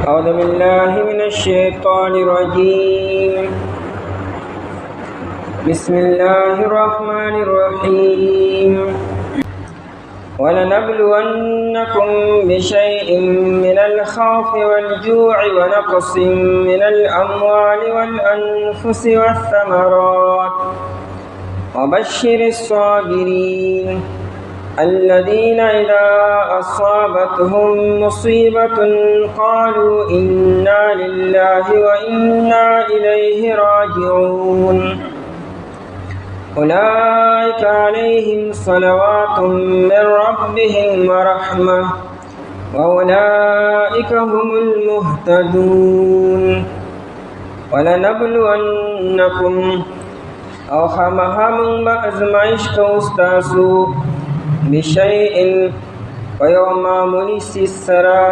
أعوذ بالله من الشيطان الرجيم. بسم الله الرحمن الرحيم. ولنبلونكم بشيء من الخوف والجوع ونقص من الأموال والأنفس والثمرات وبشر الصابرين الذين إذا أصابتهم مصيبة قالوا إنا لله وإنا إليه راجعون أولئك عليهم صلوات من ربهم ورحمة وأولئك هم المهتدون. ولنبلونكم أو خامها من بأزمائش كوستاسو بشيء ويوم ملس السرى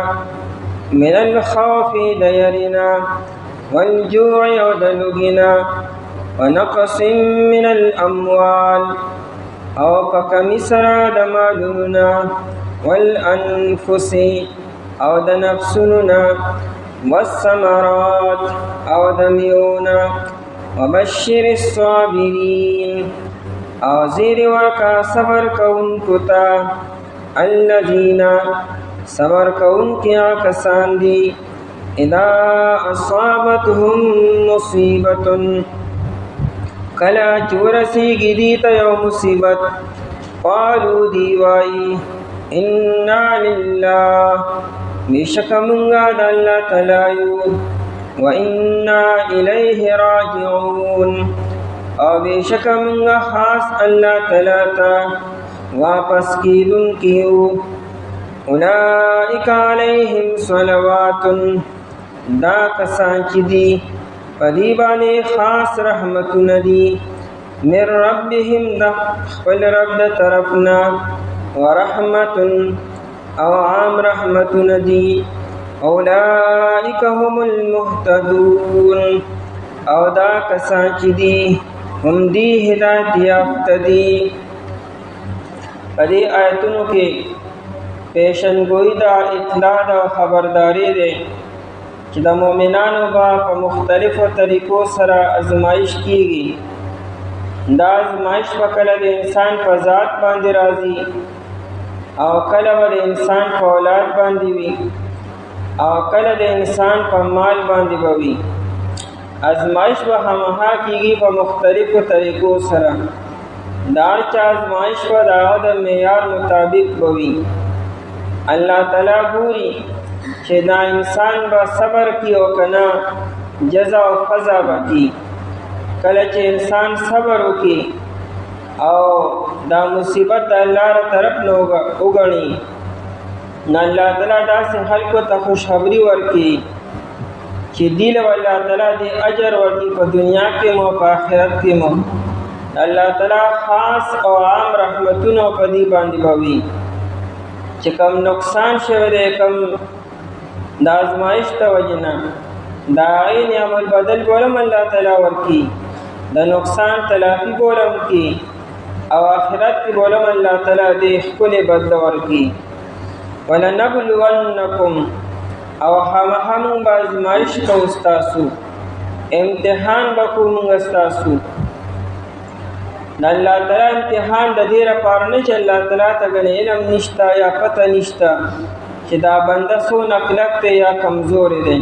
من الخوف ديرنا والجوع ودلقنا ونقص من الأموال أو كمسرى دمالنا والأنفس أو دنفسنا والثمرات أو دميونا وبشر الصابرين أو زير وكا صبر كون كتا الذين صبر كون كيا كساندي إذا أصابتهم مصيبة كلا چورسی گدیت یو مصیبت قالوا دیوائی انا للہ بیشک منگا دا اللہ تعالیو وإنا إليه راجعون او بیشک منگا خاص اللہ تعالی تا واپس کیدن کیو اولئک علیہم صلوات دا کسان چی دی پدیبانی خاص رحمت ندی من ربهم خپل رب دا طرفنا ورحمت او عام رحمت ندی اولئک هم المهتدون او دا کسان چی دی هم دی ہدایت یافت دی. پدی آیتونو کے پیشن گوئی دا اطلاع دا خبرداری دے چې د مؤمنانو با په مختلفو طریقو سره ازمایش کیږي. دا ازمایش به کله د انسان په ذات باندې راځي او کله به د انسان په اولاد باندې وي او کله د انسان په مال باندې به وي. ازمایش به هماها کیږي په مختلفو طریقو سره. دا چا ازمایش به د هغه د معیار مطابق به وي. الله تعالی ګوري چې دا انسان با صبر کی او کنا جزا او قضا باقی. کله چې انسان صبر وکي او دا مصیبت د الله تر طرف نه وګڼي نو الله تعالی داسې خلکو ته خوشخبری ورکي چې دی له الله تعالی د اجر ورکي په دنیا کې مو په آخرت کې مو. الله تعالی خاص او عام رحمتونه په دې باندې کوي چې کم نقصان شوی دی کم دا ازمائش تا وجنا دا عین عمل بدل بولم اللہ تعالی ورکی دا نقصان تلافی بولم کی او آخرت کی بولم اللہ تعالی دیخ کل بدل ورکی. ولنبلونکم او ہم بازمائش کا استاسو امتحان بکو منگ استاسو. دا اللہ تعالی امتحان دا دیر پارنش اللہ تعالی تگن علم نشتا یا پتہ نشتا چې دا بنده سو نقلق ته یا کمزور دی.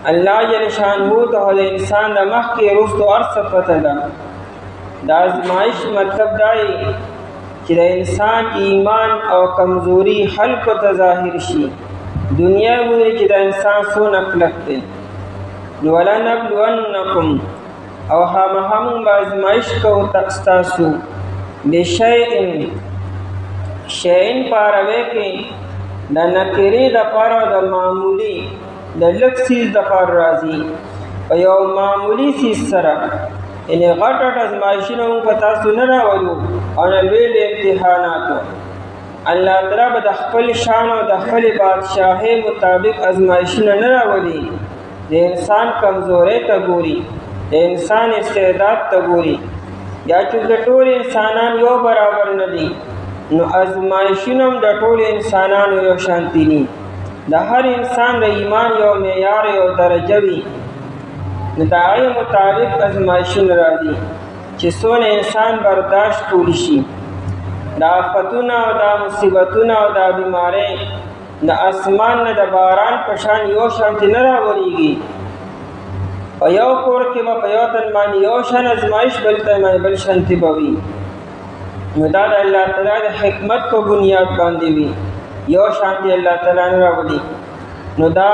الله جل شانه ته د انسان د مخ کې رستو ارث پته ده. دا ازمایش مطلب دی چې د انسان ایمان او کمزوری خلق ته ظاهر شي. دنیا موږ چې د انسان سو نقلق دی. ولنبلونکم او هم ازمایش کو تاسو بشیء شیء پاروي کې د نکری د پاره د معمولی د لک سیز د پاره راځي او یو معمولی سیز سره یعنی غټ ازمایشونه موږ پتا سونه راوړو او لوی امتحاناتو. الله تعالی د خپل شان او د خپل بادشاہي مطابق ازمایشونه نه راوړي. د انسان کمزوري ته ګوري، د انسان استعداد ته ګوري. یا چې د ټول انسانان یو برابر نه دي نو ازمایشونه د ټول انسانانو یو شانتی دي. د هر انسان د ایمان یو معیار یو درجه وي، نو د هغې مطابق ازمایښتونه راځي چې څونه انسان برداشت کولی شي. د آفتونه او د مصیبتونه او د بیمارۍ د اسمان نه د باران په شان یو شانتې نه راورېږي. په یو کور کې به په یو تن باندې یو شان ازمایښت بل تن باندې بل شانتې به وي. نو دا د الله تعالی د حکمت په بنیاد باندې وي، یو شانتې الله تعالی نه راولي. نو دا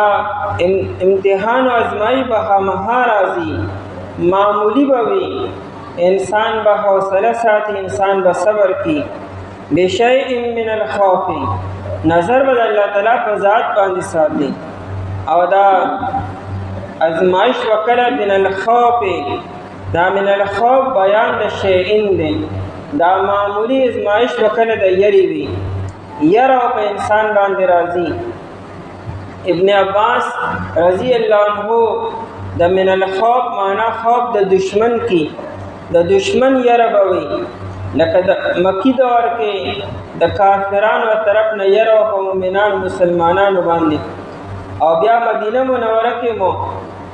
امتحان او ازمایښت به خامخا راځي، معمولی به وي. انسان به حوصله ساتي، انسان به صبر کوي. بشیء من الخوف، نظر به د الله تعالی په ذات باندې ساتي. او دا ازمایښت وکړه من الخوف، دا من الخوف بیان د شیئن دی. دا معمولی ازمایښت وکړه د یری وي، یره په انسان باندې راځي. ابن عباس رضی الله عنه د من الخوف معنا خوف د دشمن کی، د دشمن یره به وي. لکه د مکی دور کې د کافرانو طرف نه یره په مؤمنانو مسلمانانو باندې، او بیا مدینه منوره کې مو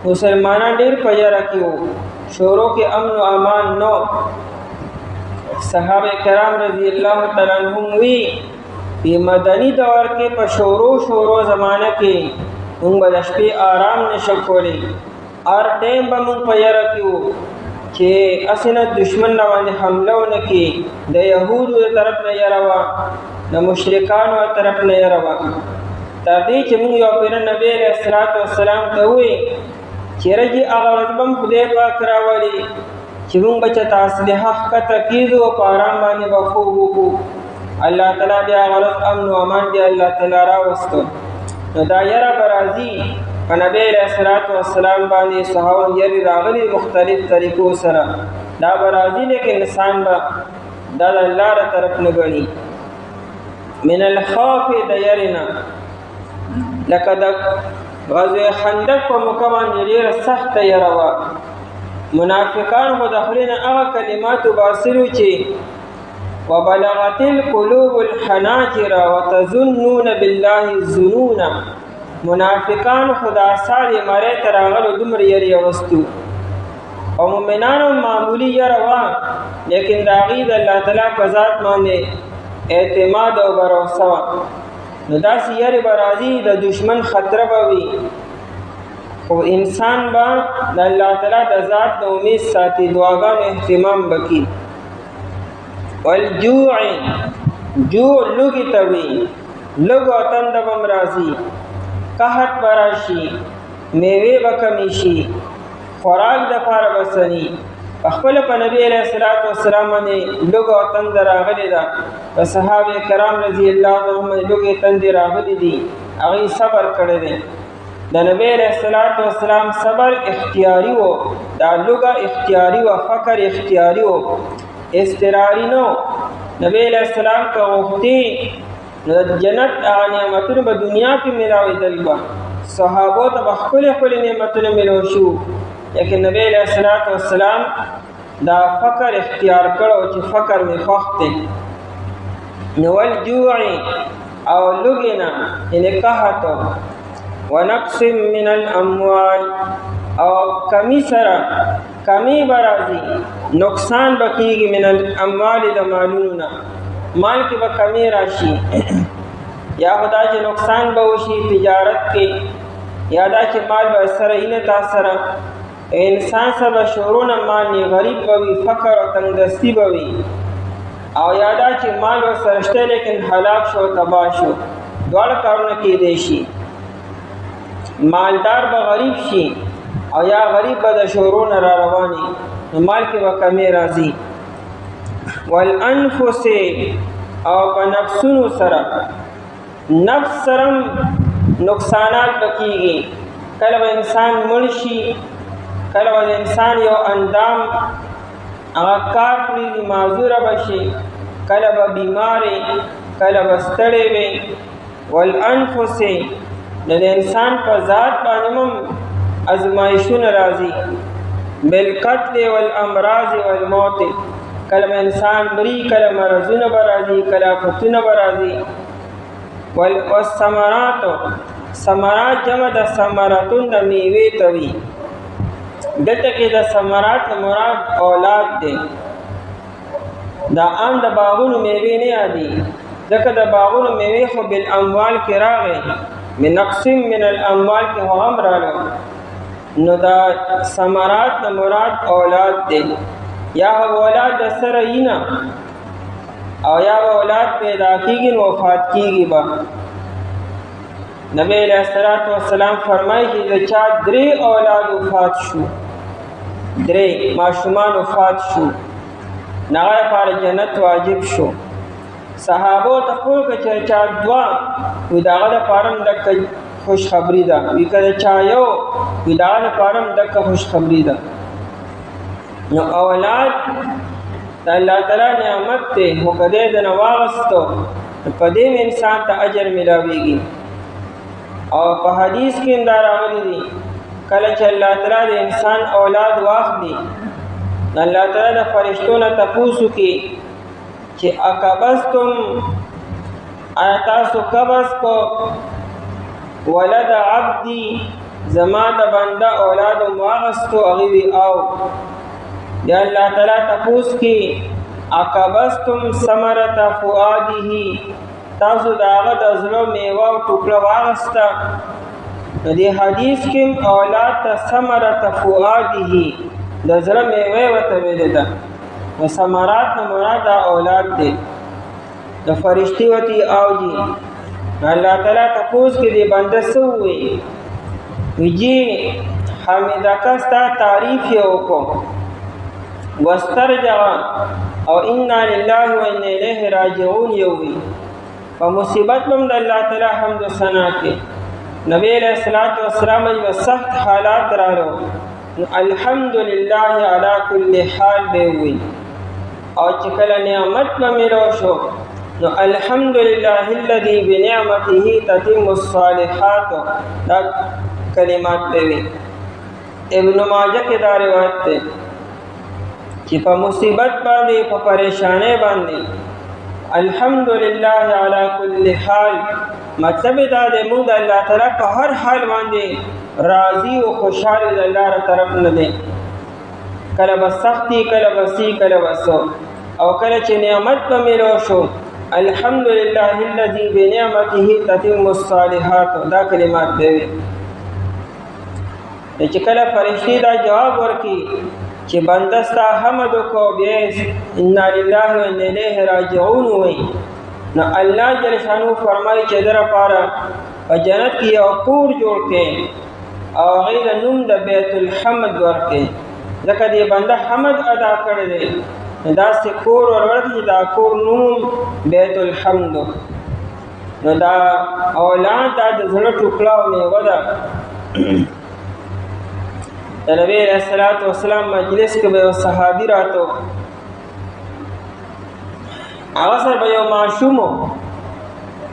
مسلمانان ډېر په یره کې وو، شورو کې امن و امان نو. صحابه کرام رضی الله تعالی عنهم وی په مدني دور کې په شورو زمانه کې موږ به د شپې آرام نشو کولی، هر ټیم به موږ په یره کې وو چې اسنه دشمن نه باندې حمله ونه کړي. د یهودو د طرف نه یره وه، د مشرکانو د طرف نه یره وه. تر دې چې موږ یو پیر نبی علیه الصلاۃ والسلام ته ووایي چې رجې هغه ورځ به هم خدای پاک راولي چې موږ به چېرته اسلحه ښکته کېږو او په آرام باندې به خوب وکړو. الله تعالی بیا هغه ورځ امن و امان بیا الله تعالی راوستو. نو دا یره به راځي په نبی علیه الصلاۃ والسلام باندې صحابه یری راغلي مختلف طریقو سره. دا به راځي لیکن انسان به دا د الله له طرف نه ګڼي. من الخوف د یرې نه، لکه د غزوه خندق په موقع باندې ډېره سخته یره وه. منافقان خو د خولې نه هغه کلمات وباسلو چې وبلغت القلوب الحناجر وتظنون بالله الظنون. منافقان خدا ساري مړی ته راغلو دومره یری اغوستو، او مؤمنانو معمولی یره وه، لیکن د هغې د الله تعالی په ذات باندې اعتماد او بروسه وه. نو داسې یرې به راځي، د دشمن خطره به وي، خو انسان به د الله تعالی د ذات د امید ساتي، دعاګانو اهتمام به کړي. والجوع، جوع لوږې ته وي، لږ او تنده به هم راځي، قحط به راشي، میوې به کمې شي، خوراک دپاره به سني. پخپله په نبي علیه الصلاۃ والسلام باندې لږ او تنده راغلې ده. په صحابه کرام رضی الله عنهم لږې تندې راغلي دي، هغوی صبر کړی دی. د نبی علیه الصلاۃ والسلام صبر اختیاري و، دا لږه اختیاري و، فقر اختیاري و، اضطراري نه. نبی علیه السلام که غوښتي نو د جنت هغه نعمتونه به دنیا کې میلاوېدل به، صحابو ته به ښکلې نعمتونه میلاو شو، لیکن نبی علیه الصلاۃ والسلام دا فقر اختیار کړو چې فقر مې خوښ دی. نو والجوع او لږې نه یعنې قحط ونقص من الاموال، او کمی سره کمی به راځي، نقصان به کېږي من الاموال د مالونو نه، مال کې به کمی راشي، یا خدا چې نقصان به وشي تجارت کې، یا دا چې مال به سره نه تا سره انسان سره به شورونه مال نه، غریب به وي، فقر او تنګدستي به وي، او یا دا چې مال به سره شته لیکن هلاک شو تباه شو. دواړه کارونه کېدی شي، مالدار به غریب شي او یا غریب به د شورونه را رواني، نو مال کې به کمی راځي. والانفس او په نفسونو سره، نفس سره نقصانات به کېږي. کله به انسان مړ شي، کله به انسان یو اندام هغه کار کړي معذوره به شي، کله به بیمارې، کله به ستړی وي. والانفس د انسان په ذات باندې هم ازمایښتونه راځي، بالقتل والامراض والموت. کله به انسان مري، کله مرضونه به راځي، کله آفتونه به راځي. والثمرات، ثمرات جمع د ثمرتون د میوې ته وي. دلته کې د ثمرات مراد اولاد دی. دا عام د باغونو میوې نه یادي، ځکه د باغونو میوې خو بالاموال کې راغی، من نقص من الاموال کې هم راغی. نو دا ثمرات د مراد اولاد دی، یا اولاد د سره اینا او یا اولاد پیدا کیږي نو وفات کیږي با. نبی علیہ الصلوۃ والسلام فرمایي چې د چا 3 اولاد وفات شو، 3 ماشومان وفات شو، نغه پر جنت واجب شو. صحابو ته خو چې چا 2 وي داغه لپاره د خوش خبری ده، وی کله چا یو وی داغه لپاره د خوش خبری ده. نو اولاد د الله تعالی نعمت ته هو کده د نواغستو په دې انسان ته اجر ملاويږي. او په حدیث کې دا راغلي دي کله چې الله تعالی د انسان اولاد واخلي، الله تعالی د فرشتو نه تاسو کې چې اکبستم آتاسو قبض کو ولد عبدی زما د بنده اولاد واغستو اغوی او یا الله تعالی تاسو کې اکبستم ثمرۃ فؤاده تاسو داغه د زړه میوه او ټوکړه واغسته. دې حدیث کې اولاد ته ثمرۃ فؤاده د زړه میوه وته ویل ده. و ثمرات نه مراد اولاد دي. د فرشتي وتی اوجي الله تعالی تاسو کې دې بنده سوې ویجی حمیدک استا تعریف یو کو واسترجع او انا لله و انا الیه راجعون یووی. په مصیبت باندې الله تعالی حمد و ثنا کې نبی علیہ الصلوۃ والسلام یو سخت حالات راغلو، الحمدللہ علی کل حال به وی. او چې کله نعمت په میرو شو نو الحمدللہ الذی بنعمته تتم الصالحات، دا کلمات دی. ابن ماجه کې دا روایت ده چې په مصیبت باندې په پریشانه باندې الحمدللہ علی کل حال مطلب دا د موږ الله تعالی په هر حال باندې راضی او خوشاله د الله تر طرف نه دي. کله به سختی، کله به سی، کله به سو، او کله چې نعمت په میرو شو الحمدللہ الذی بنعمته تتم الصالحات، دا کلمات دی. چې کله فرشتي دا جواب ورکي چې بنده ستا حمد کو بیا انا لله و انا الیه راجعون وای، نو الله جل شانو فرمایي چې در پاره په جنت کې یو کور جوړ کړي او غیر نوم د بیت الحمد ورکړي، ځکه دې بنده حمد ادا کړی دی. دا سه کور ورته دا کور نوم بیت الحمد. نو دا اولاد د زړه ټوکړه او میوه ده. د نبی علیہ الصلوۃ والسلام مجلس کې به صحابي راتو، هغه سره به یو معشوم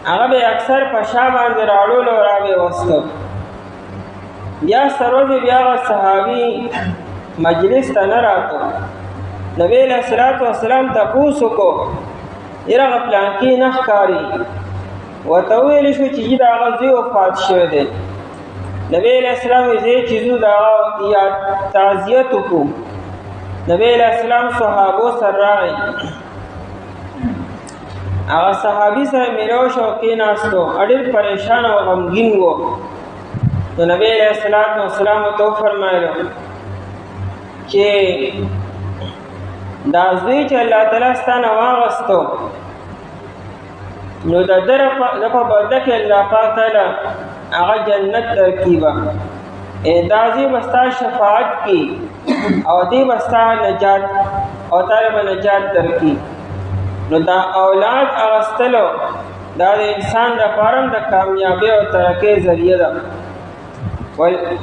هغه به اکثر په شا باندې راړول او راوي وستو. بیا سروي بیا صحابي مجلس ته نه راتو. نبی علیہ الصلوۃ والسلام تاسو کو یره پلان کې نه ښکاری وته ویل شو چې دا غزي وفات شوه دی. نبی علیہ السلام یې چیزو دا یا تعزیت کو. نبی علیہ السلام صحابو سره راغی، هغه صحابي سره میرو شو کې ناستو، اډیر پریشان او غمگین وو. نو نبی علیہ السلام تو فرمایلو چې دا زوی چې الله تعالی ستانه واغستو نو د در په بدله کې الله پاک تعالی هغه جنت ترکیبا دازی بستا شفاعت کی او دی بستا نجات او طالب نجات ترکی. نو دا اولاد اغستلو دا د انسان د پاره د کامیابی او ترقی ذریعہ ده.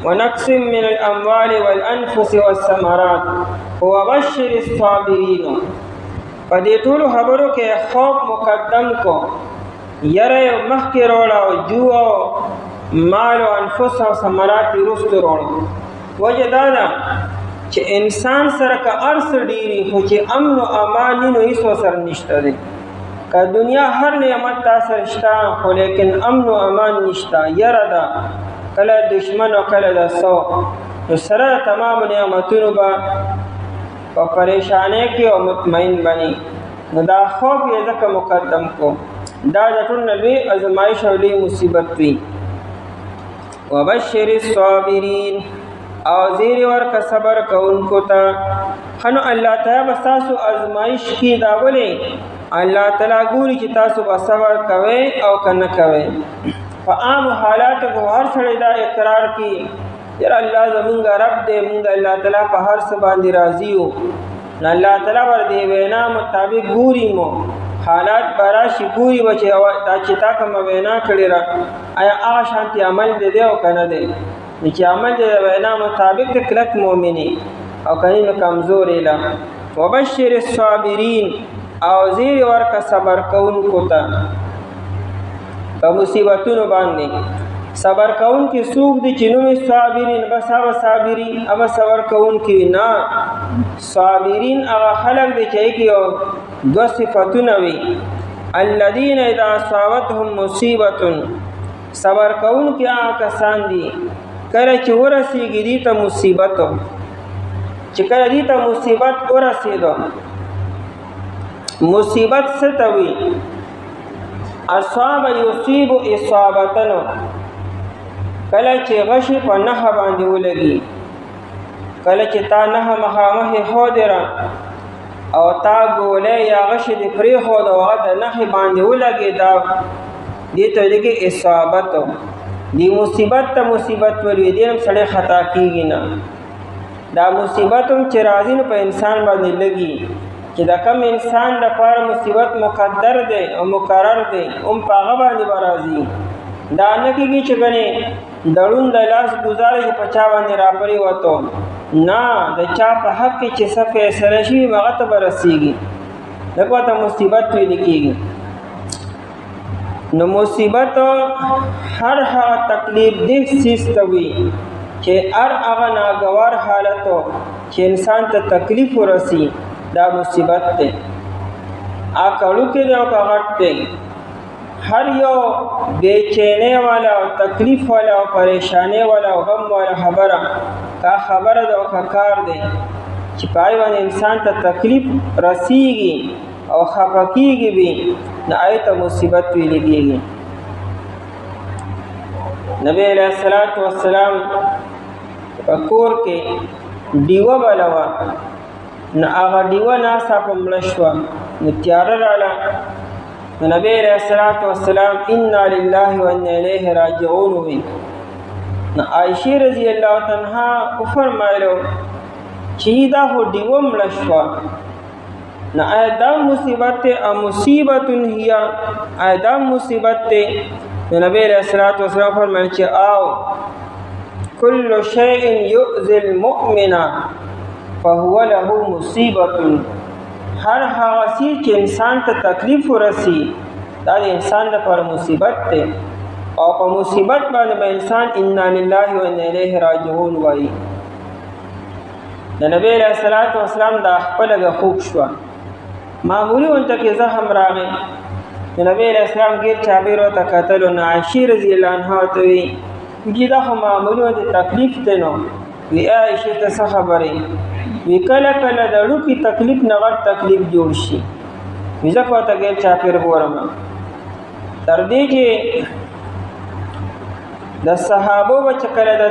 ونقص من الاموال والانفس والثمرات وبشر الصابرین. په دې ټولو خبرو کې خوف مقدم کو، یره مخکې روړه او جو مال او انفس او ثمرات رست روړه. وجه دا ده چې انسان سره که ارث ډیری خو چې امن او امان نه هیڅ سره نشته دی. که دنیا هر نعمت تا سره شته خو لیکن امن و امان نشته، یره ده کله دشمن او کله د سو، نو سره تمام نعمتونو به په پریشانۍ کې او مطمئن بني. نو دا خوف یې ځکه مقدم کو. دا د ټول لوی ازمایش او لوی مصیبت وي. وبشر الصابرین، او زیر ورکه صبر کوونکو ته. خنو الله تعالی به ستاسو ازمایش کې دا ولې الله تعالی ګوري چې تاسو به صبر کوئ او که نه کوئ. په عام حالاتو کې هر سړی دا اقرار کوي یاره الله زمونږ رب دی، مونږ الله تعالی په هر څه باندې راضي یو. نو الله تعالی ور دې وینا مطابق ګوري مو حالات به راشي، ګوري به چې تا کومه وینا کړې را آیا هغه شانتي عمل دې دی او که نه دی. نو چې عمل دې د وینا مطابق د کلک مؤمني او که نه کمزورې له. وبشر الصابرین، او زیر ورکه صبر کوونکو ته په مصیبتونو باندې. صبر کوونکي څوک دي چې نوم یې صابرین؟ بس هغه صابرین هغه صبر کوونکي نه. صابرین هغه خلک دي چې هغې دوه صفتونه وي. الذین اذا اصابتهم مصیبت، صبر کوونکي هغه کسان دي کله چې ورسېږي دي ته مصیبت، چې کله دي ته مصیبت ورسېدو. مصیبت څه ته وي؟ اصاب یصیب اصابتن، کله چې غشي په نښه باندې ولګي، کله چې تا نښه مخامخې ښودره او تا ګولۍ یا غشي دې پرېښود او هغه د نښې باندې ولګي، دا دې ته لګي اصابت. دې مصیبت ته مصیبت ولوي، دې هم سړی خطا کېږي نه. دا مصیبت هم چې راځي نو په انسان باندې لګي، چې د کم انسان لپاره مصیبت مقدر دی او مقرر دی هم په هغه باندې به راځي. دا نه کېږي چې ګنې دړون د لاس ګزاره چې په چا باندې راپرېوتو، نه، د چا په حق کې چې څه فیصله شي هغه ته به رسېږي، لکه ورته مصیبت ویل کېږي. نو مصیبت هر هغه تکلیف دې څیز ته وي چې هر هغه ناګوار حالتو چې انسان ته تکلیف ورسي، دا مصیبت دی. کړو کې دی او که غټ دی، هر یو بېچینۍ والا او تکلیف والا او پریشانۍ والا او غم والا خبره، کا خبره ده او که کار دی چې په هغې باندې انسان ته تکلیف رسیږي او خفه کېږي وي، نو هغې ته مصیبت ویلې کېږي. نبی علیه الصلاة والسلام په کور کې ډیوه بله وه، نو هغه ډیوه ناڅاپه مړه شوه، نو تیاره راله. نو نبی علیه الصلاة والسلام انا لله و انا الیه راجعون وی. نو عایشې رضی الله عنها وفرمایلو چې دا خو ډیوه مړه شوه، نو آیا دا مصیبت دی او مصیبت هي؟ آیا دا مصیبت دی؟ نو نبی علیه الصلاة والسلام فرمایل چې آو کل شیء یؤذی المؤمن فهو له مصیبت. هر هغه څیز چې انسان ته تکلیف ورسي دا د انسان لپاره مصیبت دی، او په مصیبت باندې به انسان انا لله و انا الیه راجعون وایي. د نبی علیه الصلاة والسلام دا خپله خوب شوه، معمولي ورته کې زخم راغی. د نبی علیه السلام ګیر چابیر ورته کتلو، نو عایشې رضی الله عنها ورته وایي چې دا خو معمولي ورته تکلیف دی. نو وی عایشې ته څه خبرې؟ وی کله کله د ړوکي تکلیف نه غټ تکلیف جوړ شي، وی ځکه ورته ګیر چاپېر ګورم. تر دې چې د صحابو به چې کله د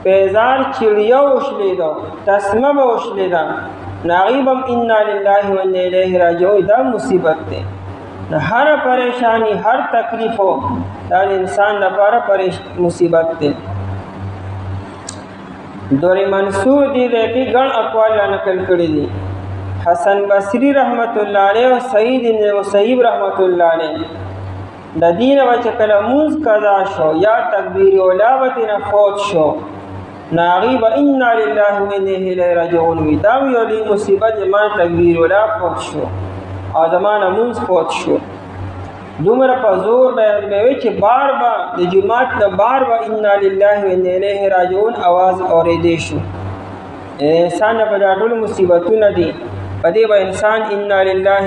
پیزار چړیا وشلېده، تسمه به وشلېده، نو هغوی به هم انا لله و انا الیه راجعون. دا مصیبت دی. نو هر پریشانی هر تکلیف دا د انسان لپاره مصیبت دی. دور منصور دی کې ګڼ اقوال را نقل کړي دي. حسن بصری رحمت الله علیه او سعید بن مسیب رحمت الله علیه د دین و چې کله مونځ قضا شو یا تکبیر اولا به نه فوت شو، ناغي به انا لله و انا الیه راجعون وي. دا یو لوی مصیبت زمان تکبیر اولا فوت شو او زمان مونځ فوت شو. دومره په زور به وي چې بار به د جماعت نه بار به انا لله و انا الیه راجعون आवाज اورېدې شو. انسان په دا ټول مصیبتونه دي، په دې به انسان انا لله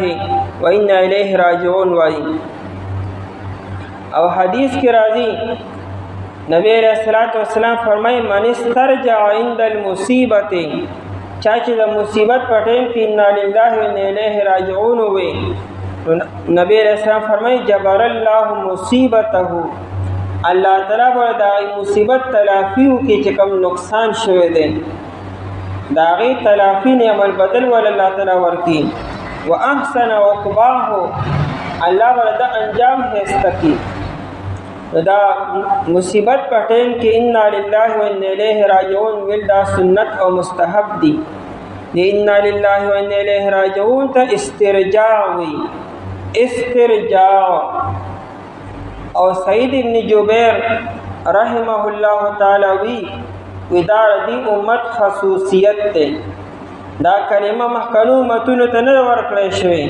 و انا الیه راجعون وایي. او حدیث کې راځي نبی علیہ الصلوۃ والسلام فرمایي من استرجع عند المصیبت، چا چې د مصیبت په ټیم کې انا لله و انا الیه راجعون وي، نبی علیہ السلام فرمایي جبر الله مصیبته، الله تعالی به د مصیبت تلافیو کې چې کوم نقصان شوی دی د هغې تلافي نعمت بدل ول الله تعالی ورکړي. واحسن عقباه، الله به د انجام ښایسته کړي. دا مصیبت په ټیم کې انا لله و انا الیه راجعون ویل دا سنت او مستحب دي. د انا لله و انا الیه راجعون ته استرجاع وي، استرجاع. او سعید ابن جبیر رحمه الله تعالی وی دا دی امت خصوصیت ته، دا کلمه مخکنو امتونو ته نه ورکړی شوی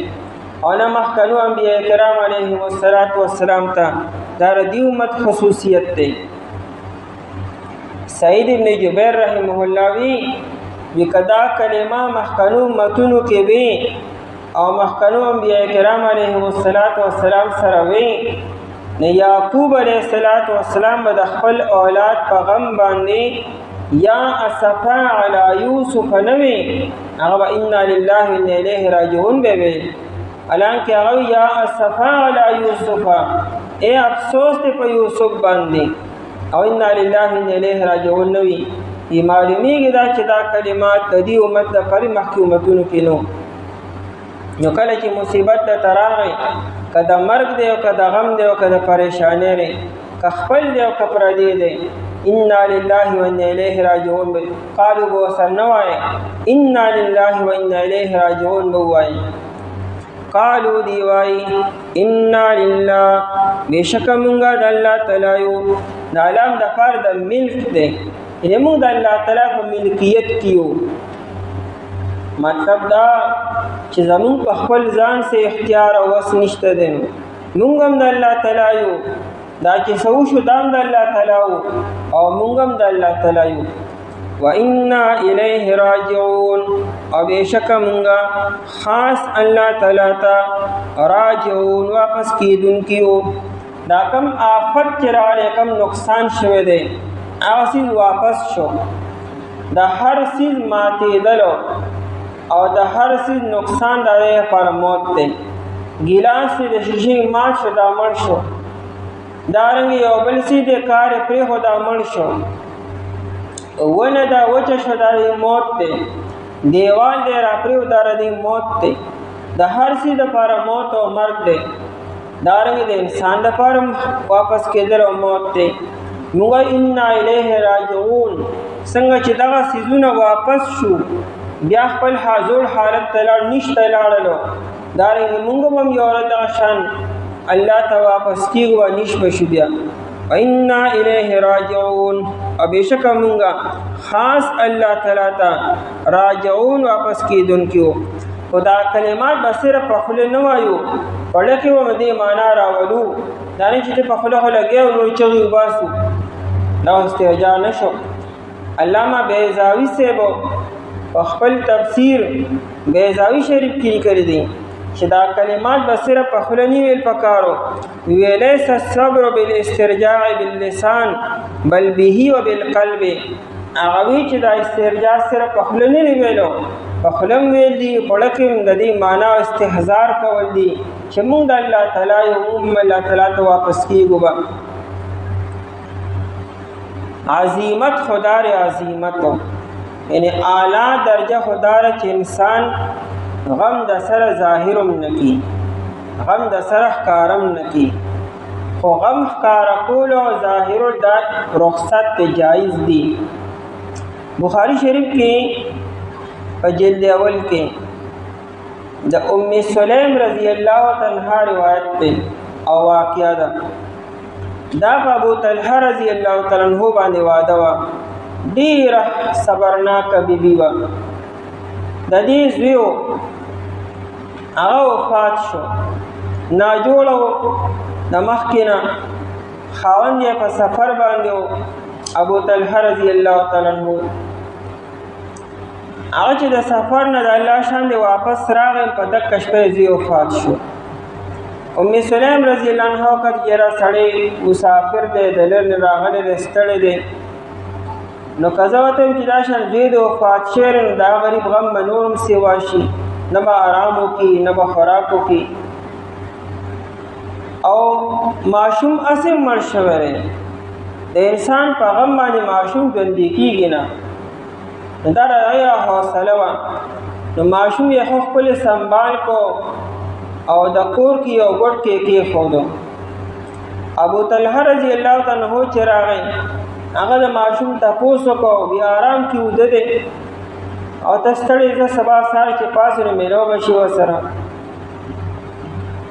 او نه مخکنو انبیاء کرام علیهم السلام ته، دا دی امت خصوصیت ته. سعید ابن جبیر رحمه الله وی کدا کلمه مخکنو امتونو کې وی او مخکنو انبیاء کرام علیهم السلام سره وی، نه یعقوب علیہ السلام به د خپل اولاد په غم باندې یا اسفا علی یوسف نوی، هغه انا لله و انا الیه راجعون به وی. حالانکه هغه یا اسفا علی یوسف، اے افسوس ته په یوسف باندې، او انا لله و انا الیه راجعون نوی. ای معلومیږي دا چې دا کلمات د دې امت د پرې مخکې امتونو کې نو کله چې مصیبت ته تراغی، که د مرګ دی او که د غم دی او که د پریشانی دی، که خپل دی او که پردی دی، انا لله و انا الیه راجعون به قالو به ورسره نه وایي، انا لله و انا الیه راجعون به ووایي. قالو دی وایي انا لله، بېشکه مونږه د الله تعالی یو. دا لام د پاره د ملک دی، یعنې مونږ د الله تعالی په ملکیت کې یو. مطلب دا چې زمون په خپل ځان سے اختیار او وس نشته دی، مونږ هم د الله تعالی یو. دا چې څه وشو دا هم د الله تعالی او مونږ هم د الله تعالی یو. وانا الیه راجعون، او بېشکه مونږه خاص الله تعالی ته راجعون واپس کېدونکي یو. دا کم آفت چې راغلی، کم نقصان شوی دی، هغه څیز واپس شو. د هر څیز ماتېدلو او د هر څیز نقصان د هغې لپاره موت دی. ګیلاس چې د شیشې مات شو دا مړ شو، دارنګې یو بل څیز د کار یې پرېښود دا مړ شو، ونه دا وچه شو دا د موت دی، دیوال دی را پرېښود دا د موت دی. د هر څیز دپاره موت او مرګ دی. دارنګې د انسان دپاره واپس کېدل او موت دی. موږ انا الیه راجعون، څنګه چې دغه څیزونه واپس شو بیا خپل حاضر حالت ته لاړ، نشته لاړلو. دارنګې موږ هم یو ورځ دغه شان الله ته واپس کېږو او نیش به شو بیا. انا الیه راجعون، او بېشکه مونږه خاص الله تعالی ته راجعون واپس کېدونکي وو. خو دا کلمات به صرف په خوله نه وایو، په زړه کې به دې معنا راولو. دا نه چې په خوله خو لګیا او نور چغې وباسو، دا استهجا نه شو. علامه بیضاوي صاحب په خپل تفسیر بیضاوي شریف کې لیکلي دي چې دا کلمات به صرف په خوله نه ویل پکارو. ولیس الصبر بالاسترجاع باللسان بل به وبالقلب، هغه وی چې دا استرجاع صرف په خوله نه ویلو، په خوله هم ویل دي، په زړه کې هم د دې معنا او استحضار کول دي چې موږ د الله تعالی یو، موږ الله تعالی ته واپس کېږو به. عظیمت خدار عظیمت، یعنی اعلیٰ درجه خدار چې انسان غم د سره ظاهرم نکی، غم د سره ښکارم نکی، خو غم ښکاره کول او ظاهر دا رخصت ته جایز دي. بخاری شریف کې په جلد اول کې د ام سلیم رضی الله عنها روایت ده او واقعه ده. دا په ابو طلحه رضی الله تعالی عنہ باندې واده وا، ډیره صبرناک بیبي وا. د دې زوی هغه وفات شو، ناجوړه د مخکې نه خاوند یې په سفر باندې ابو طلحه رضی الله تعالی عنہ. هغه چې د سفر نه د الله شان دی واپس راغی په دغه شپه زوی وفات شو. ام سلیم رضی الله عنها کړه یاره سړی مسافر دی د لرې راغلی دی ستړی دی نو قضا ورته وي چې دا شان زوی د وفات شوی نو دا غریب غم به نور هم سیوا شي نه به آرام وکړي نه به خوراک وکړي او ماشوم اسې مړ شوی دی د انسان په غم باندې ماشوم ژوندی کېږي نه نو دا د هغې حوصله وه نو ماشوم یې خو خپل سنبال کو او د کور کې یو ګوټ کې کېښودو. ابو طلحه رضی الله تعالی عنه چې راغی هغه د ماشوم تپوس وکړو بیا آرام کې وده دی او ته ستړی زه سبا سهار چې پاڅې نو میلو به شي ورسره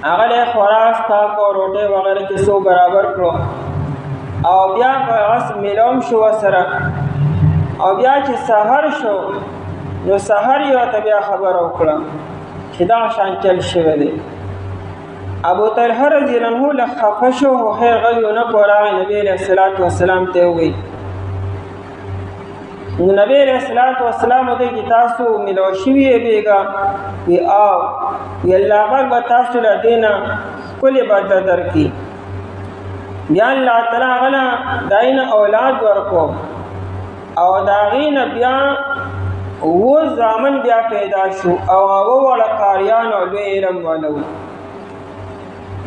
هغه له خوراک پاک او روټۍ وغیره چې څو برابر کړو او بیا په هغه میلو هم شو ورسره او بیا چې سحر شو نو سحر یې ورته بیا خبره وکړه چې دا شان چل شوی دی. ابو طلحه رضی الله عنه له خفه شو خو خیر غږ ونه کړ راغی نبي علیه الصلاۃ والسلام ته وویل نو نبی علیہ الصلوۃ والسلام ته چې تاسو ملو شوي بیګا وی او وی الله پاک به تاسو له دینه کلی بدل درکې بیا الله تعالی غلا داینه اولاد ورکو او داغینه بیا و زامن بیا پیدا شو او وړ قاریان او لوی علم ولو.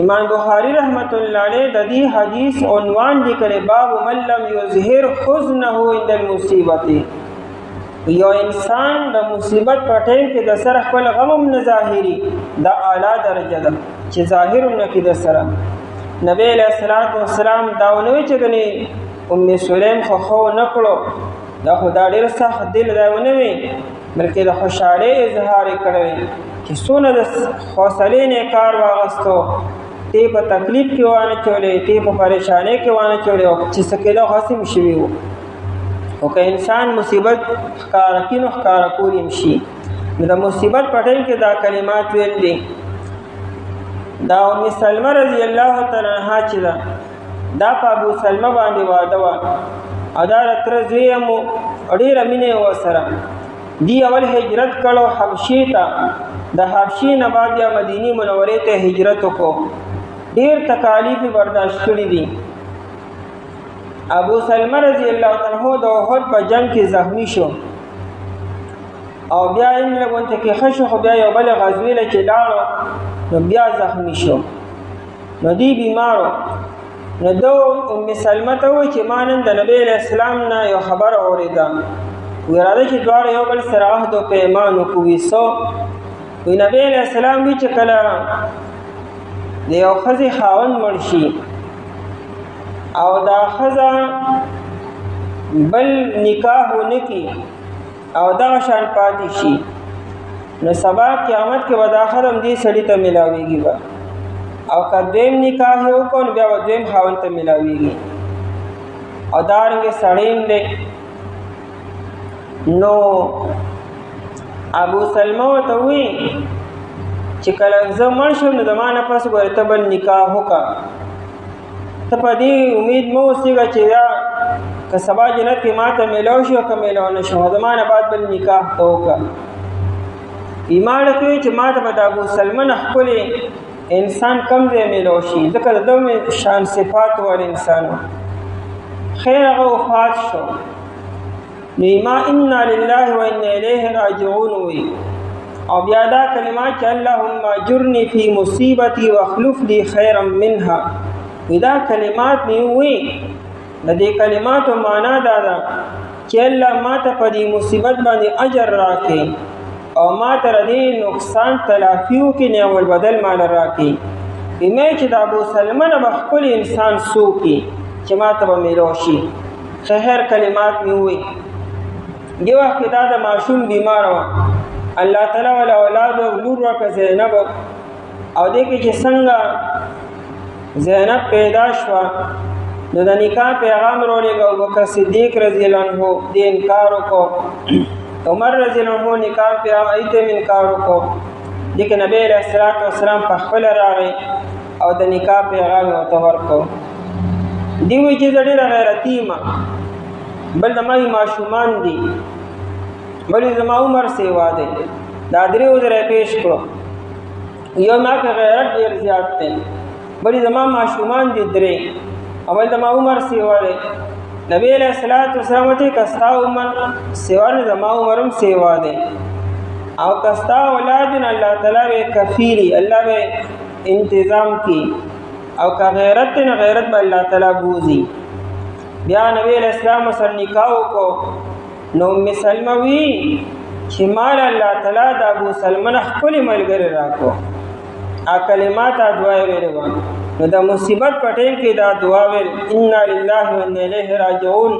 امام بخاری رحمت الله علیه د دې حدیث عنوان لیکلی باب من لم یظهر حزنه عند المصیبت یو انسان د مصیبت په ټیم کې د سره خپل غم هم نه ظاهري دا اعلی درجه ده چې ظاهر هم نه کې د سره. نبی علیہ الصلوۃ والسلام دا ونوي چې غني ام سلیم خو نه کړو دا خدا ډېر سخت دل دا ونوي بلکې د خوشاله اظهار کړی چې څونه د حوصلې نه کار واغستو تی په تکلیف کې وانه چولې تی په پریشانی کې وانه چولې او چې سکیلا خاصم شوی وو او که انسان مصیبت ښکار کینو ښکار کولیم شي د مصیبت په ټیم کې دا کلمات ویل دي. دا ام سلمہ رضی الله تعالی عنها چې دا په ابو سلمہ باندې واده وا ادا تر زیمو ډیره مینه و سره دی اول هجرت کړو حبشې ته د حبشې نه بعد یا مدینه منورې ته هجرت وکړو ډیر تکالیف برداشت کړې دي. ابو سلمہ رضی الله تعالی عنہ د احد په جنگ کې زخمی شو او بیا یې لګونته کې خشو خو بیا یو بل غزوې له چې لاړو نو بیا زخمی شو نو دی بیمارو نو دو ام سلمہ ته وایي چې ما نن د نبی علیہ السلام نه یو خبر اورېده وی راځه چې دواړه یو بل سره عهد او پیمان وکړو. وی نبی علیہ السلام وی چې کله د یو ښځې خاوند مړ شي او دا ښځه بل نکاح ونه کړي او دغه شان پاتې شي نو سبا قیامت کې به دا ښځه همدې سړي ته میلاویږي به او که دویم نکاح یې وکړو نو بیا به دویم خاوند ته میلاویږي او دارنګې سړی هم دی. نو ابو سلمہ ورته وی چې کله زه مړ شم نو زما نه پس ګورې ته بل نکاح وکړه ته په دې امید مه اوسېږه چې دا که سبا جنت کې ما ته میلاو شي او که میلاو نه شم زما نه بعد بل نکاح ته وکړه. ایمان کوي چې ما ته به د ابو سلمہ نه ښکلی انسان کم ځای میلاو شي ځکه د ده شان صفات ور انسان خیر هغه وفات شو نیما انا لله و انا الیه راجعون وی او بیا دا کلمات چې اللهم اجرنی فی مصیبتی واخلف لی خیرا منها دا کلمات می وی د دې کلماتو معنا دا ده چې الله ما ته په دې مصیبت باندې اجر راکړي او ما ته دې نقصان تلافیو کې نعمت بدل مال راکړي ایمه چې د ابو سلمہ نه بخل انسان سوکي چې ما ته میلو شي خیر کلمات می وی. دی وخت دا د ماشوم بیمار و الله تعالی ولا اولاد او لور ورکړه زینب او دې کې چې څنګه زینب پیدا شوه نو د نکاح پیغام راولېږه ابوبکر صدیق رضی الله عنه دې انکار وکړو عمر رضی الله عنه نکاح پیغام ایته انکار وکړو لیکن نبی علیہ الصلوۃ والسلام په خپل راغی او د نکاح پیغام ورته ورکړو. دی وی چې ډېر غیرتی ما بل د مای ماشومان دي بلې زما عمر سیوا دی. دا درې عذره پیش کړو. یو ما کې غیرت ډېر زیات دی، بلې زما ماشومان دي درې، اول زما عمر سیوا دی. نبی علیہ الصلوۃ والسلام ته کستا عمر سیوا نه زما عمرم سیوا دی، او کستا اولاد الله تعالی به کفیلی، الله به انتظام کی، او که غیرت نه غیرت به الله تعالی بوزي. بیا نبی علیہ السلام سره نکاح وکړو، نو ام سلمہ وی چې مال الله تعالی د ابو سلمہ خپل ملګری راکو. ا کلمات دعا ویلو، نو د مصیبت په ټیم کې دا دعا ویل، انا لله و انا الیه راجعون،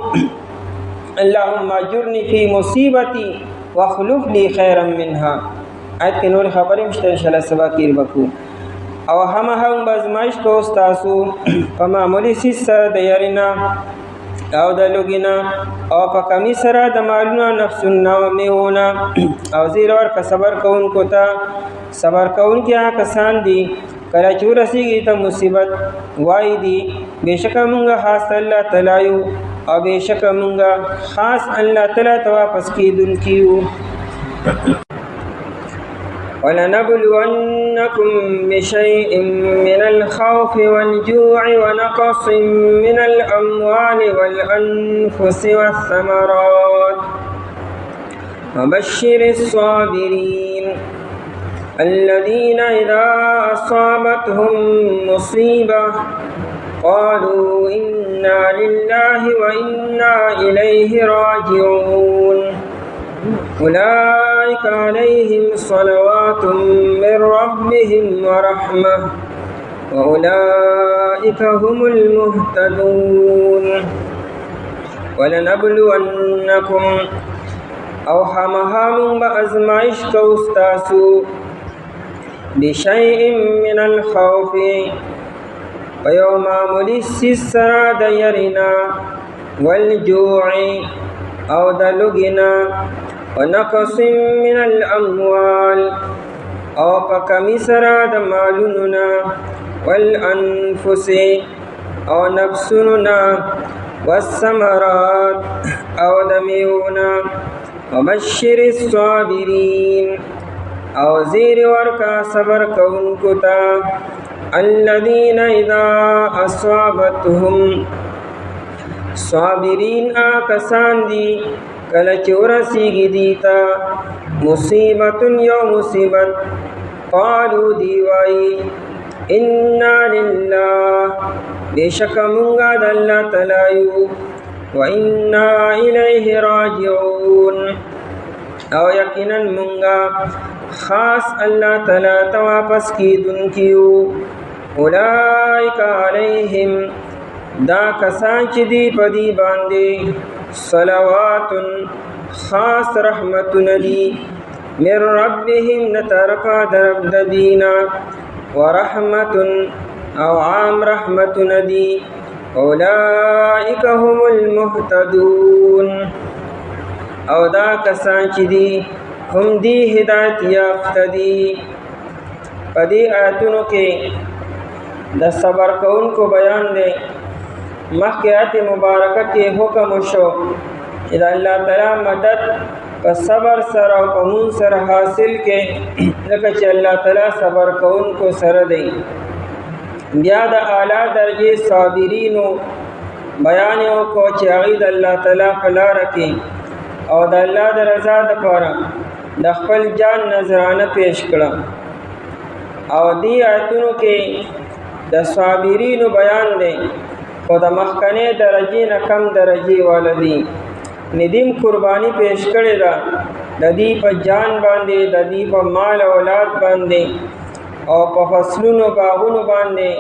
اللهم اجرنی فی مصیبتی واخلف لی خیرا منها. آیت کې نور خبرې مشته ان شاء الله سبا کې وکړو. او هم بازمایش کو تاسو په معمولی سیس سره د یارینا او د لوګینا او په کمی سره د مالونو نفسونه میونه او زیر ورکه صبر کوونکو ته. صبر کوونکي هغه کسان دي کله چې ورسیږي ته مصیبت وای دي بېشکه مونږ خاص الله تعالی یو، او بېشکه مونږ خاص الله تعالی ته واپس کېدونکي یو. ولنبلونكم بشيء من الخوف والجوع ونقص من الأموال والأنفس والثمرات وبشر الصابرين الذين إذا أصابتهم مصيبة قالوا إنا لله وإنا إليه راجعون أولئك عليهم صلوات من ربهم ورحمة وأولئك هم المهتدون. ولنبلونكم او خامخام بأزمائش کوستاسو بشيء من الخوف ويوم معمولی سسرا دیرنا والجوع او دلگنا ونقص من الاموال او پکمی سرا دمالوننا والانفس او نفسنا والثمرات او دمیونا وبشر الصابرين او زیر ورکا صبر کونکو تا الذين اذا اصابتهم صابرین آکسان دی کله چې ورسیږي دیتا مصیبت یو مصیبت قالو دی وای انا لله بشک مونږه د الله تعالی یو و انا الیه راجعون او یقینا مونږه خاص الله تعالی ته واپس کیدونکیو. اولئک علیہم دا کسان چې دی پدی باندې صلوات خاص رحمتنا دی من ربهم نطرفا درب ددینا ورحمت او عام رحمتنا دی اولئک هم المهتدون او دا کسان چې دی هم دی هدایت یافته دی. پدی آیتونو کې د صبر کوونکو بیان دی. مخکې آیت مبارکه کې حکم شو چې د الله تعالی مدد په صبر سره او په مون سره حاصل کې، ځکه چې الله تعالی صبر کوونکو سره دی. بیا د اعلی درجې صابرینو بیان وکړو چې هغوی د الله تعالی په لاره کې او د الله د رضا دپاره د خپل جان نذرانه پیش کړه. او دې آیتونو کې د صابرینو بیان دی، خو د مخکنې درجې نه کم درجې والا دي. ندیم قربانی پیش کړې ده د دې په جان باندې، د دې په مال اولاد باندې او په فصلونو باغونو باندې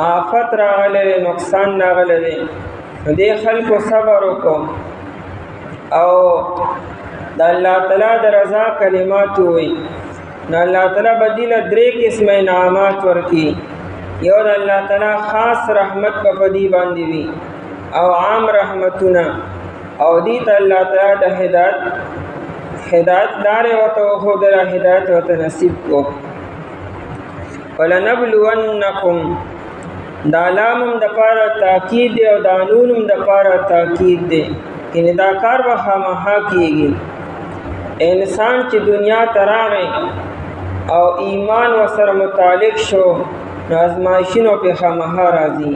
آفت راغلی، نقصان راغلی. دې خلکو صبر وکړو او د الله تعالی د رضا کلمات ووایي، نو الله تعالی بدیله 3 قسمه انعامات ورکړي. یو د الله تعالی خاص رحمت په دې باندې وي او عام رحمتونه، او دې ته الله تعالی د هدایت لارې ورته وښودله، هدایت ورته نصیب کو. ولنبلونکم دا لام هم دپاره تاکید دی او دا نون هم دپاره تاکید دی، یعنې دا کار به خامخا کېږي. انسان چې دنیا ته راغی او ایمان ورسره متعلق شو نو ازمایښتونه پې خامخا راځي.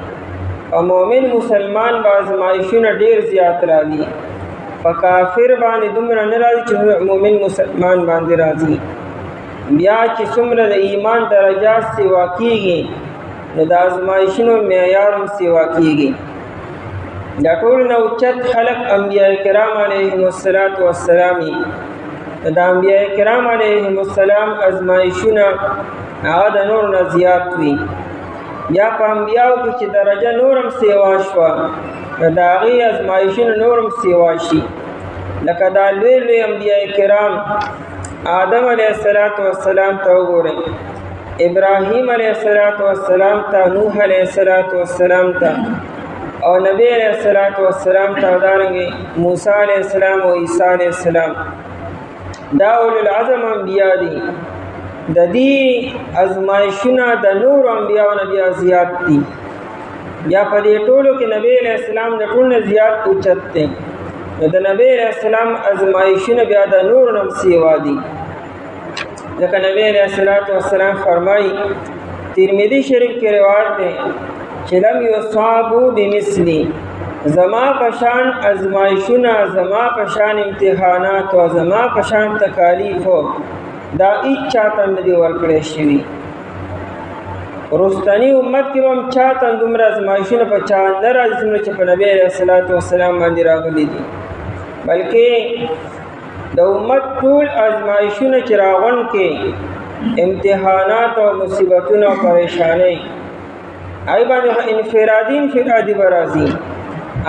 او مؤمن مسلمان به ازمایښتونه ډېر زیات راځي، په کافر باندې دومره نه راځي چې مؤمن مسلمان باندې راځي. بیا چې څومره د ایمان درجات سیوا کېږي نو د ازمایښتونو معیار هم سیوا کېږي. د ټول نه اوچت خلق انبیاء کرام علیهم السلام د انبیاء کرام علیهم السلام ازمایښتونه هغه د نور نه زیات وي. یا په انبیاو کې چې درجه نورم سیوا شوه نو د هغې ازمایښتونه نورم سیوا شي. لکه دا لوی لوی انبیاء کرام آدم علیه السلام ته وګورئ، ابراهیم علیه السلام ته، نوح علیه السلام ته، او نبی علیه السلام ته، دارنګې موسی علیه السلام او عیسی علیه السلام. دا اولو العظم انبیاء دي. د دې ازمایښتونه د نورو انبیاو نه بیا زیات دي. بیا په دې ټولو کې نبی علیه السلام د ټولو نه زیات اوچت دی. نو د نبی علیه السلام ازمایښتونه بیا د نورو نه هم سیوا دي. ځکه نبی علیه السلام فرمایي، ترمذي شریف کې روایت دی چې لم یصابوا بمثلي، زما پشان ازمایښتونه، زما پشان امتحانات او زما پشان تکالیفو دا هیڅ چاته نه دي ورکړی شوي. رستنی امت کې هم چاته دومره ازمایښتونه په چا نه راځي څومره چې په نبی علیه السلام باندې راغلي دي. بلکې د امت ټول ازمایښتونه چې راغونډ کې امتحانات او مصیبتونه او پریشانۍ هغې باندې انفرادي به راځي،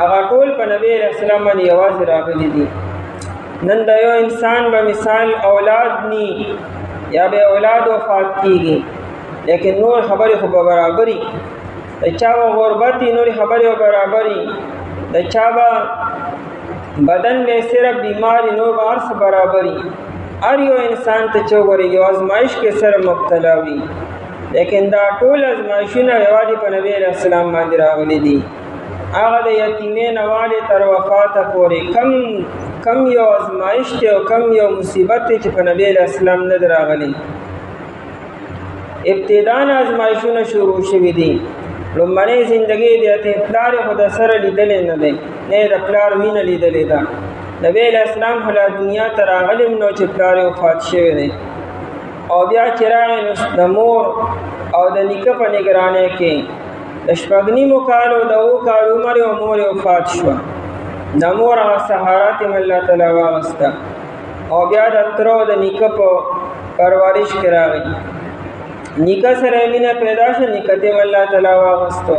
هغه ټول په نبی علیه السلام باندې یوازې راغلي دي. نن د یو انسان به مثال اولاد نی یا به اولاد وفات کیږي، لیکن نور خبرې خو به برابري. د چا به غربتي، نورې خبرې به برابري. د چا به بدن به صرف بیماري، نور به هر څه برابري. هر یو انسان ته چې وګورئ یو ازمایښت کې سره مبتلا وي، لیکن دا ټول ازمایښتونه یوازې په نبی علیه السلام باندې راغلي دي. هغه د یتیمې نه والې تر وفاته پورې کم یو ازمایښت او کم یو مصیبت دی چې په نبی علیه السلام نه دی راغلی. ابتدا نه ازمایښتونه شروع شوي دي. لومړنۍ زندګۍ د یتیم پلار یې خو د سره لیدلی نه دی، نه یې د پلار مینه لیدلې ده. نبی علیه السلام خو لا دنیا ته راغلی هم نو چې پلار یې وفات شوی دی. او بیا چې راغی نو د مور او د نیکه په نګرانۍ کې د شپږ نیمو کالو د 7 کالو عمر یې مور یې وفات شوه. د مور هغه سهارات یې الله تعالی واغسته او بیا د تره او د نیکه په پرورش کې راغی. نیکه سره یې مینه پیدا شوه، نیکه ته یې الله تعالی واغستو.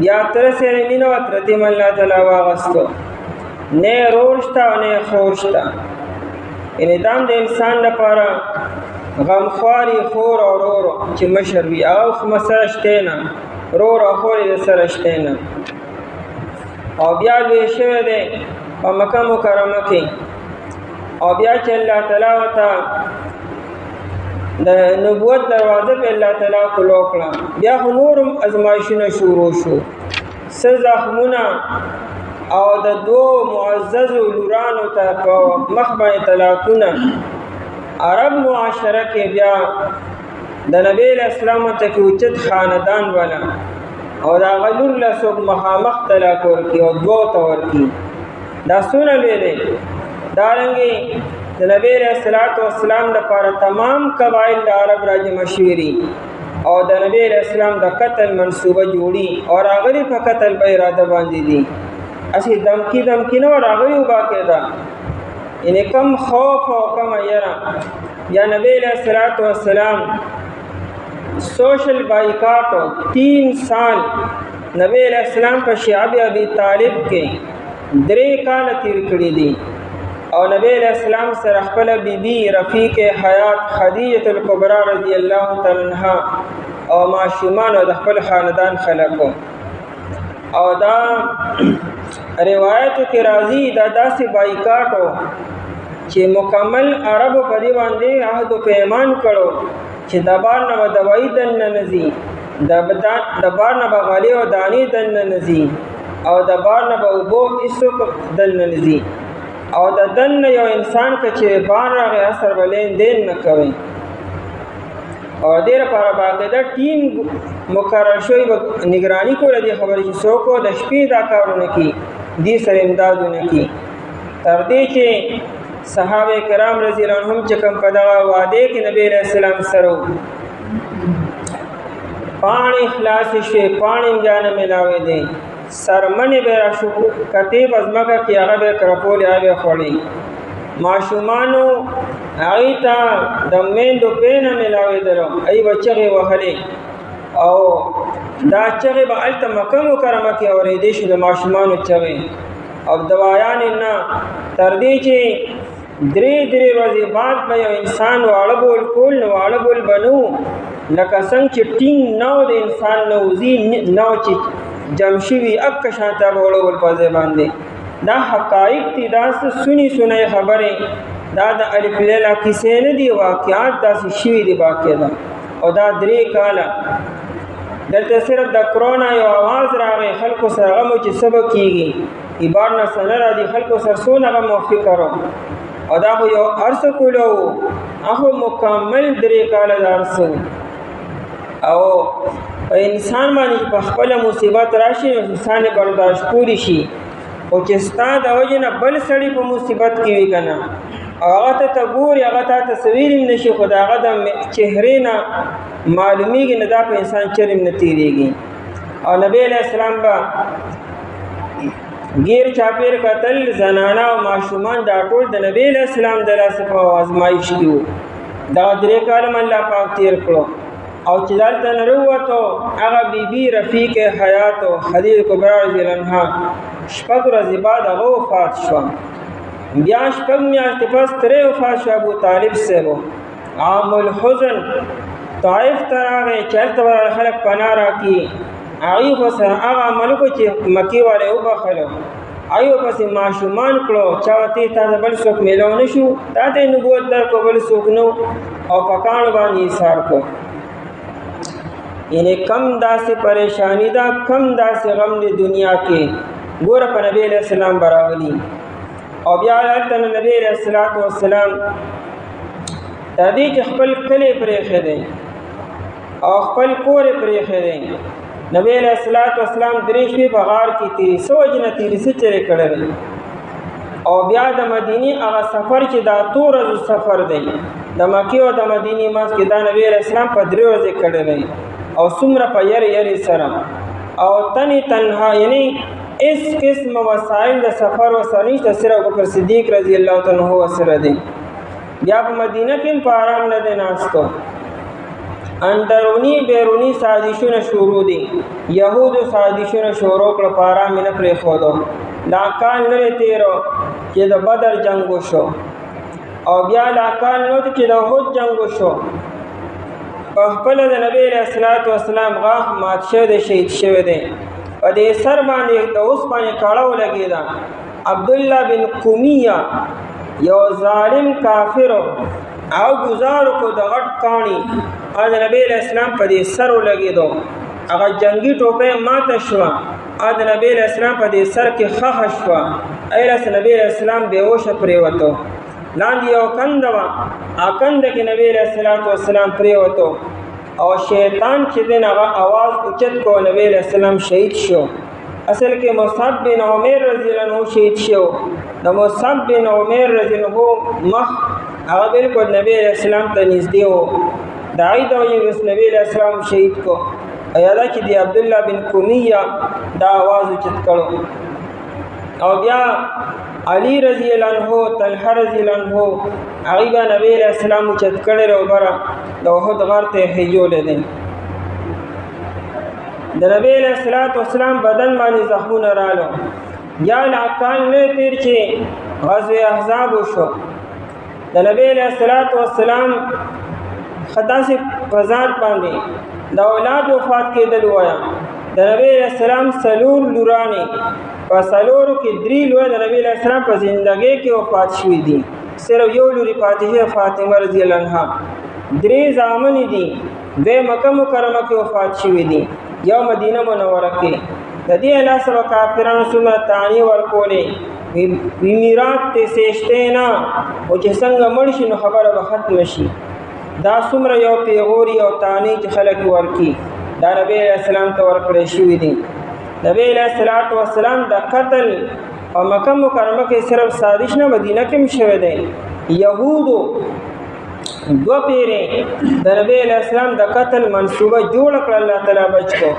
بیا تره سره یې مینه وه، تره ته یې الله تعالی واغستو. نه یې رور شته او نه یې خور شته. یعنې دا هم د انسان لپاره غمخواري خور او رور چې مشر وي، هغه خو سره شتی نه، رور او خور یې د سره شتی نه. او بیا لوی شوی دی په مکه مکرمه کې. او بیا چې الله تعالی ورته د نبوت دروازه په الله تعالی کلو کړه، بیا خو نور هم ازمایښتونه شروع شو. څه زخمونه او د 2 معززو لورانو ته په مخ باندې طلاقونه. عرب معاشره کې بیا د نبی علیه السلام ته کې اوچت خاندان والا او د هغه لور له څوک مخامخ طلاق ورکړي او 2 ته ورکړي. دا څونه لوی دی. دارنګې د نبی علیه السلام دپاره تمام قبایل د عرب راجمع شوي دي او د نبی علیه السلام د قتل منصوبه جوړي او راغلي په قتل په اراده باندې دي. هسې دمکي نه وه راغلي و باقاعده، یعنې کم خوف او کم یره. یا نبی علیه السلام سوشل بایکاټ 3 سال نبی علیہ السلام په شعب ابی طالب کې 3 کال تیر کړي دي او نبی علیہ السلام سره خپل بیبي رفیق حیات خدیجه الکبرى رضی الله تعالی عنها او معصومان او د خپل خاندان خلکو. او دا روایت کې راځي دا داسې بایکاټو چې مکمل عربو په دې باندې عهد او پیمان کړو چې د بار نه به دوايي دننه نځي، د بار نه به غالۍ او دانې دننه نځي او د بار نه به اوبو هېڅوک دننه نځي. او د دننه یو انسان که چې بار راغی اثر به لین دین نه کوي او دې لپاره باقاعده ټیم مقرر شوی به نگراني کوله دې خبرې چې څوک د شپې دا کارونه کوي دې سره امدادونه کوي تر دې چې صحابه کرام رضی الله عنهم چې کوم په دغه وعده کې نبی علیہ السلام سره پانی اخلاص شوی پانی جانه ملاوي دي سرمنې به را شو کتې بزمکه کې هغه به کرپولې هغه خوړي ماشومانو هغه ته د میندو پېنه ملاوي درو ای بچي وهلې او دا چغې به الته مکه مکرمه کې اورېدې شو د ماشومانو چغې او دوايان نه تر دې چې درې ورځې بعد به یو انسان واړه بول کول نو واړه بول بنو لکه څنګه چې ټینګ نو د انسان نوزي نو چې جمشوي اک شانته وړو ول پځه باندې دا حقایق دي دا سني خبره دا د الف لیلا کیسې نه دي واقعات داسې شوي دي باقاعده او دا 3 کاله دلته صرف د کرونا یو आवाज راغی خلکو سره غو چې سبق کیږي ایبار نه سره را دي خلکو سره سونه غو فکرو او دا یو ارس کولو هغه مکمل 3 کاله درس او انسان باندې په خپل مصیبت راشي او انسان برداشت پوری شي او چې ستاد اوجنه بل سړی په مصیبت کې وی کنه هغه ته ګوري هغه ته تصویر نشي خدا هغه د چهره نه معلومیږي نه دا په انسان چرېم نه تیریږي او نبی علیہ السلام با غیر چاپیر قتل زنانا او ماشومان دا ټول د نبی علیہ السلام د لاسه په آزمایش کیو دا 3 کال الله پاک تیر کړو او چې دلته نروته هغه بیبي رفیق حیات او خدیجه کبرا رضی الله عنها شپږ ورځې بعد هغه وفات شو بیا شپږ میاشتې پس ترې وفات شو ابو طالب سره عام الحزن طائف تراغه چلته ور خلق پناه راکی ایوب سره هغه ملکو چې مکی والے وبخلو ایوب پس ماشومان کړو چاته تا بل څوک میلو نشو تاته نبوت در کو بل څوک نو او پکان باندې سار کو یعنی کم داسې پریشانی دا کم داسې غم دی دنیا کې ګور په نبی علیہ السلام براغلی او بیا البته نبی علیہ السلام تدې خپل کلی پرې خېده او خپل کور پرې خېده نبی علیہ السلام درې شپې په غار کې تیر سوجنه تیر سچره کړل او بیا د مدینه هغه سفر چې دا 2 ورځې سفر دی د مکه او د مدینه ماس کې دا نبی علیہ السلام په 3 ورځې کړل او څومره په یری سره او تنها یعنی اس قسم وسائل د سفر و سنیش د سره ابوبکر صدیق رضی الله تعالی عنہ سره دي بیا په مدینه کې په آرام نه دی ناستو اندرونی بیرونی سازشونه شروع دي يهودو سازشونه شروع کړ په آرام نه پرې خودو لا کال نه تیرو چې د بدر جنگ وشو او بیا لا کال نو چې د احد جنگ وشو په خپل د نبی رسول الله والسلام غاښ مات شه د شهید شوی دی په دې سر باندې د اوس باندې کاړو لګیدا عبد الله بن قمیه یو ظالم کافر او گزارو کو د غټ کانی ا نبی اسلام په دې سر لګیدو هغه جنگي ټوپه ماته شو ا نبی اسلام په دې سر کې خخ شو ایرس نبی اسلام بیهوش پرې وته لاندې یو کندوا اکند کې نبی رسول الله والسلام پرې وته او شیطان چې دغه आवाज اوچت کو نبی اسلام شهید شو اصل کې مصعب بن عمر رضی الله عنه شهید شو د مصعب بن عمر رضی الله عنه مخ هغه بالکل نبی اسلام ته نږدې وو دای دا یو نبی اسلام شهید کو ایادا چې دی عبد الله بن قمیه دا आवाज اوچت کړو او بیا علی رضی الله عنه طلحه رضی الله عنه هغه نبی اسلام اوچت کړي وبره د احد غار ته هجول دي د نبی صلی الله علیه وسلم بدن باندې زخمونه رالو یا لاکان نه تیر چې غزوه احزاب وشو د نبی صلی الله علیه وسلم خدا سے فزاد باندې د اولاد وفات کېدل وایا د نبی اسلام سلور لورانی په سلورو کې 3 لور د نبی اسلام په ژوندۍ کې وفات شوې دي صرف یو لوري فاطمه رضی الله عنها 3 زامن دي د مکه مکرمه کې وفات شوې دي یو مدینه منوره کې د دې الله سره کافرانو سره تانی ورکولې وی میراث ته سېشته نه او چې څنګه مړ شي نو خبره به ختم شي. دا څومره یو پیغوري او تانی چې خلک ورکی دا نبی علیہ السلام ته ورکړی شوي دي. نبی علیہ السلام د قتل په مکه مکرمه کې صرف سازش نه مدینه کې هم شوی دی. یهودو دو پیرې د نبی علیہ السلام د قتل منصوبه جوړ کړه، الله تعالی بچ کو.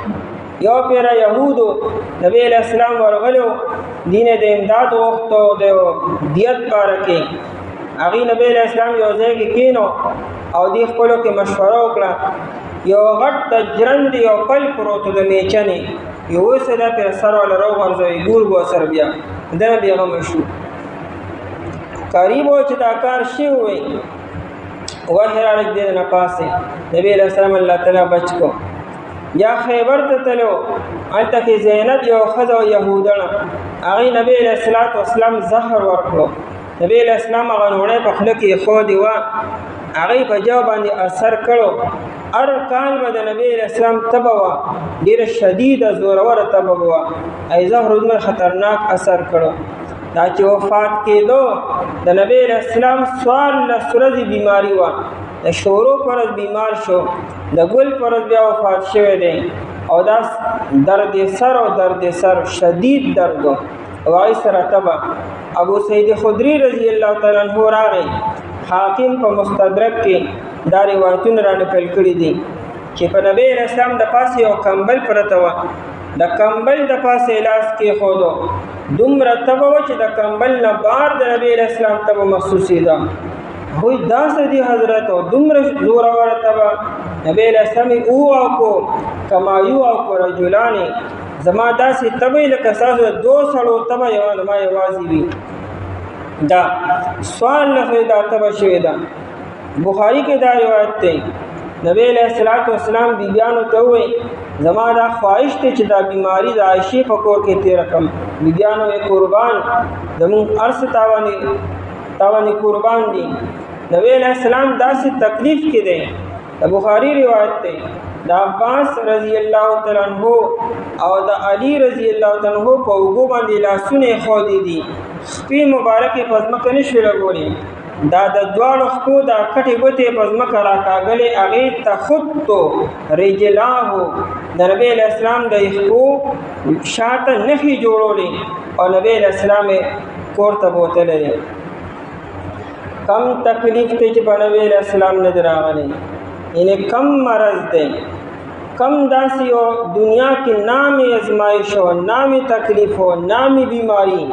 یو پیره یهودو نبی علیہ السلام ورغلو دین د امداد وغوښتو د دیت باره کې. هغې نبی علیہ السلام یو ځای کې کینو او دې خپلو کې مشوره وکړه. یو غټ د جرند یو پل پروت د میچنې یو اوسه دا پرې سر والا راوغورځوي ګور به سر بیا دنه بېغمه شو. قریب و چې دا کار شوی وی وحی رالګ دې نه پاسې نبی علیہ السلام الله تعالی بچ کو. یا خیبر ته تلو هلته کې زینب یو ښځه یهودڼه هغې نبی علیہ السلام زهر ورکړو. نبی علیہ السلام هغه نوړی په خوله کې ایښودې وه، هغې په جو باندې اثر کړو. هر کال به د نبی علیہ السلام تبه وه، ډېره شدیده زوروره تبه به وه. ای زهر دومره خطرناک اثر کړو. دا چې وفات کېدو د نبی علیہ السلام 14 ورځې بیماري وه. د شورو پرز بیمار شو، د ګل پرز بیا وفات شوی دی. او دا درد سر او درد سر شدید درد و هغې سره تبه. ابو سعید خدری رضی الله تعالی عنہ راغی، حاکم په مستدرک کې دا روایتونه را نقل کړي دي چې په نبی علیہ السلام د پاسه یو کمبل پرته وه، د کمبل د پاسه لاس کېښودو، دومره تبه وه چې د کمبل نه بار د نبی علیہ السلام تبه محسوسېده. هغوی داسې دي حضرت او دومره زوروره تبه. نبی علیہ السلام اوواکو کما یوواکو رجلانې، زما داسې تبه لکه ستاسو د 2 سړو تبه زما یوازې وي. دا 14 دا تبه شوې ده. بخاری کې دا روایت دی نبی علیہ السلام بیبیانو ته ووایي زما دا خواهش دی چې دا بیماری د عایشې په کور کې تېره کړم. بیبیانو یې قربان زمونږ هر څه تاوانې قربان دي. نبی علیہ السلام داسې تکلیف کې دی. د بخاری روایت دی د عباس رضی الله تعالی عنہ او د علی رضی الله تعالی عنہ په اوږو باندې لاسونه ایښودي دي، خپې مبارکې په ځمکه نشوې لګولې. دا د دواړو خپو دا کټې ګوتې په ځمکه راکاږلې، هغې تخطو رجلاهو د نبی علیہ السلام د خپو شاته نښې جوړولې او نبی علیہ السلام یې کور ته بوتلی دی. کم تکلیف دی چې په نبی علیہ السلام نه دی راغلی، یعنی کم مرض دی، کم داسې یو دنیا کې نامې ازمایش و، نامې تکلیف و، نامې بیماری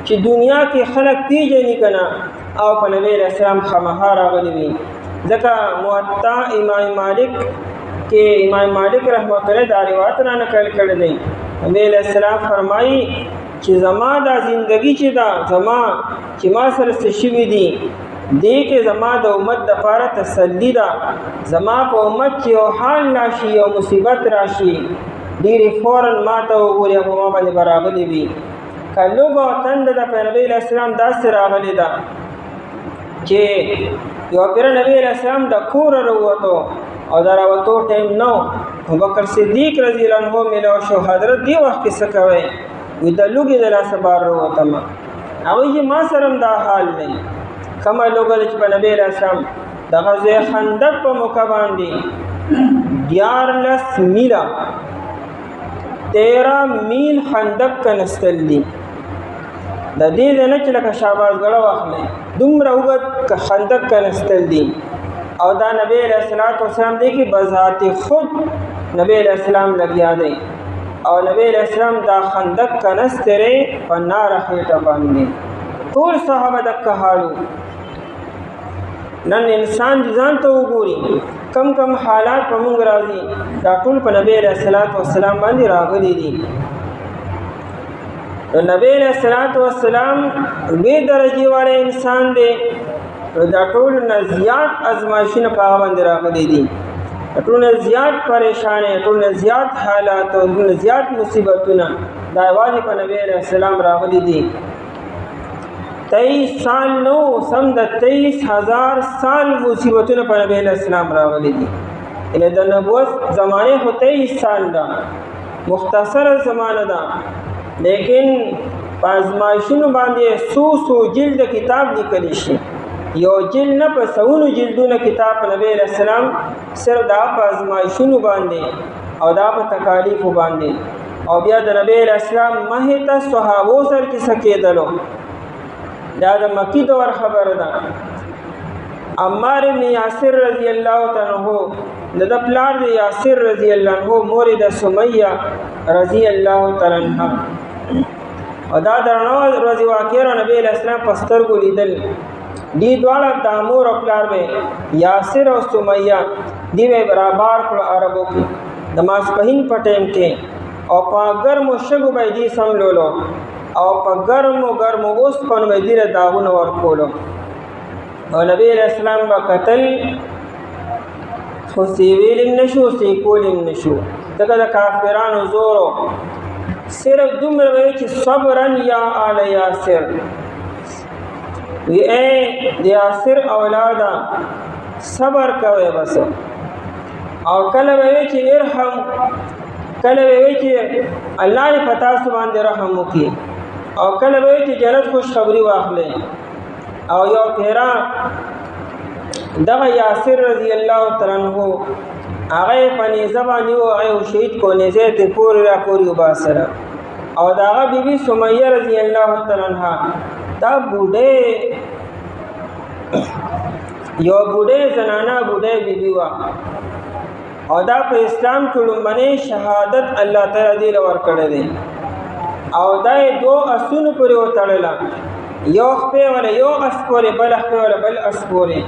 چې دنیا کې خلک پیژني که نه او په نبی علیہ السلام خامخا راغلی وي. ځکه موطا امام مالک کې امام مالک رحمة الله دا روایت را نقل کړی دی. نبی علیہ السلام فرمایي چې زما دا زندگی چې دا زما چې ما سره څه شوي دي دې کې زما د امت دپاره تسلی ده. زما په امت چې یو حال راشي یو مصیبت راشي ډېرې فوراً ما ته وګوري په ما باندې به راغلې وي. که لږه او تنده ده په نبی علیہ السلام داسې راغلې ده چې یو پیره نبی علیہ السلام د کوره راووتو او د راوتو ټایم نه و. ابوبکر صدیق رضی الله عنه میلاو شو، حضرت دې وخت کې څه کوئ؟ وي د لوږې د لاسه بار راووتم. هغوی چې ما سره هم دا حال دی. کومه لوږه ده چې په نبی علیہ السلام د غزوې خندق په موقع باندې 14 میله 13 میل خندق کنستل دي. د دې نه چې لکه شهبازګړه واخلئ دومره اوږد خندق کنستل دي. او دا نبی علیہ السلام دی کې بذات خود نبی علیہ السلام لګیا دی او نبی علیہ السلام دا خندق کنسترې په ناره خېټه باندې. ټول صحابه دکه حالو. نن انسان ځان ته وګوري کم کم حالات په موږ راځي، دا ټول په نبی علیہ السلام باندې راغلي دي. نبی علیہ السلام لوی درجې والا انسان دی. دا ټول نه زیات ازمایښونه په هغه باندې راغلي دي، ټول نه زیات پریشانې، ټول نه زیات حالات او ټول نه زیات مصیبتونه دا یوازې په نبی علیہ السلام راغلي دي. 23 سال نو سم د 23,000 سال مصیبتونه په نبی علیہ السلام راغلي دي. یعنې د نبوت زمانه خو 23 سال ده، مختصره زمانه ده، لیکن په ازمایښتونو باندې څو جلد کتاب لیکلی شي، یو جلد نه په سوونو جلدونه کتاب په نبی علیه السلام صرف دا په ازمایښتونو باندې او دا په تکالیفو باندې. او بیا د نبی علیه السلام مخې ته صحابو سره کیسه کېدلو. دا د مکی دور خبره ده. عمار بن یاسر رضی الله تعالی عنہ د پلار د یاسر رضی الله عنہ مور د سمیہ رضی الله تعالی عنها، او دا درنو ورځې واقعه نبی علیہ السلام په سترګو لیدل. دی دواړه د مور او پلار به یاسر او سمیہ دی به برابر کړ عربو کې د ماسپهین په ټیم کې، او په ګرمو شګو به دی سملولو او په ګرمو اوس په نو دی له داغونو ورکولو. او نبی علیہ السلام با قتل خو سیویلم نشو سیکولم نشو، دغه د کافرانو زورو. صرف دومره وی چې صبرن یا آل یاسر، وی اے د یاسر اولادا صبر کوي بس. او کله وی چې ارحم، کله وی چې الله دې پتا سو باندې رحم وکي، او کله وی چې جنت خوش خبری واخلې. او یو پیرا دغه یاسر رضی الله تعالی عنہ هغه پنی زبانی او هغه شهید کو نزه ته پوری را پوری وباسره. او دغه بیبي سمیہ رضی الله تعالی عنها دا بوډه یو بوډه زنانا بوډه بیبي وا، او دا په اسلام کې لومبنه شهادت الله تعالی دې لور کړی دی. او دا دو اسونو پورې وتړله، یو خپې ولا یو اس پورې، بل خپې ولا بل اس پورې،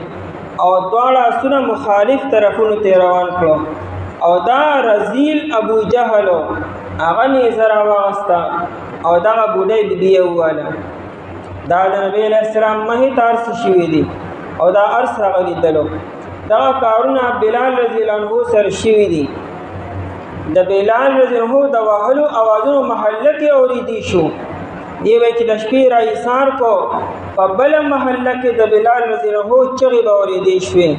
او دواړه اسونه مخالف طرفونو ته روان کړو. او دا رزیل ابو جهل هغه نه زرا واغستا، او دا بوډۍ بیبي واله. دا د نبی علیہ السلام مهي تارس شوی دی، او دا ارس راغلی دلو. دا کارونه بلال رضی الله عنه سره شوی دی. د بلال رضی الله عنه د وهلو اوازونو محله کې اوریدي شو. دی وی چې د شپې را ایثار کو، په بل محله کې د بلال رضی الله عنه چغې به اوریدي شوې.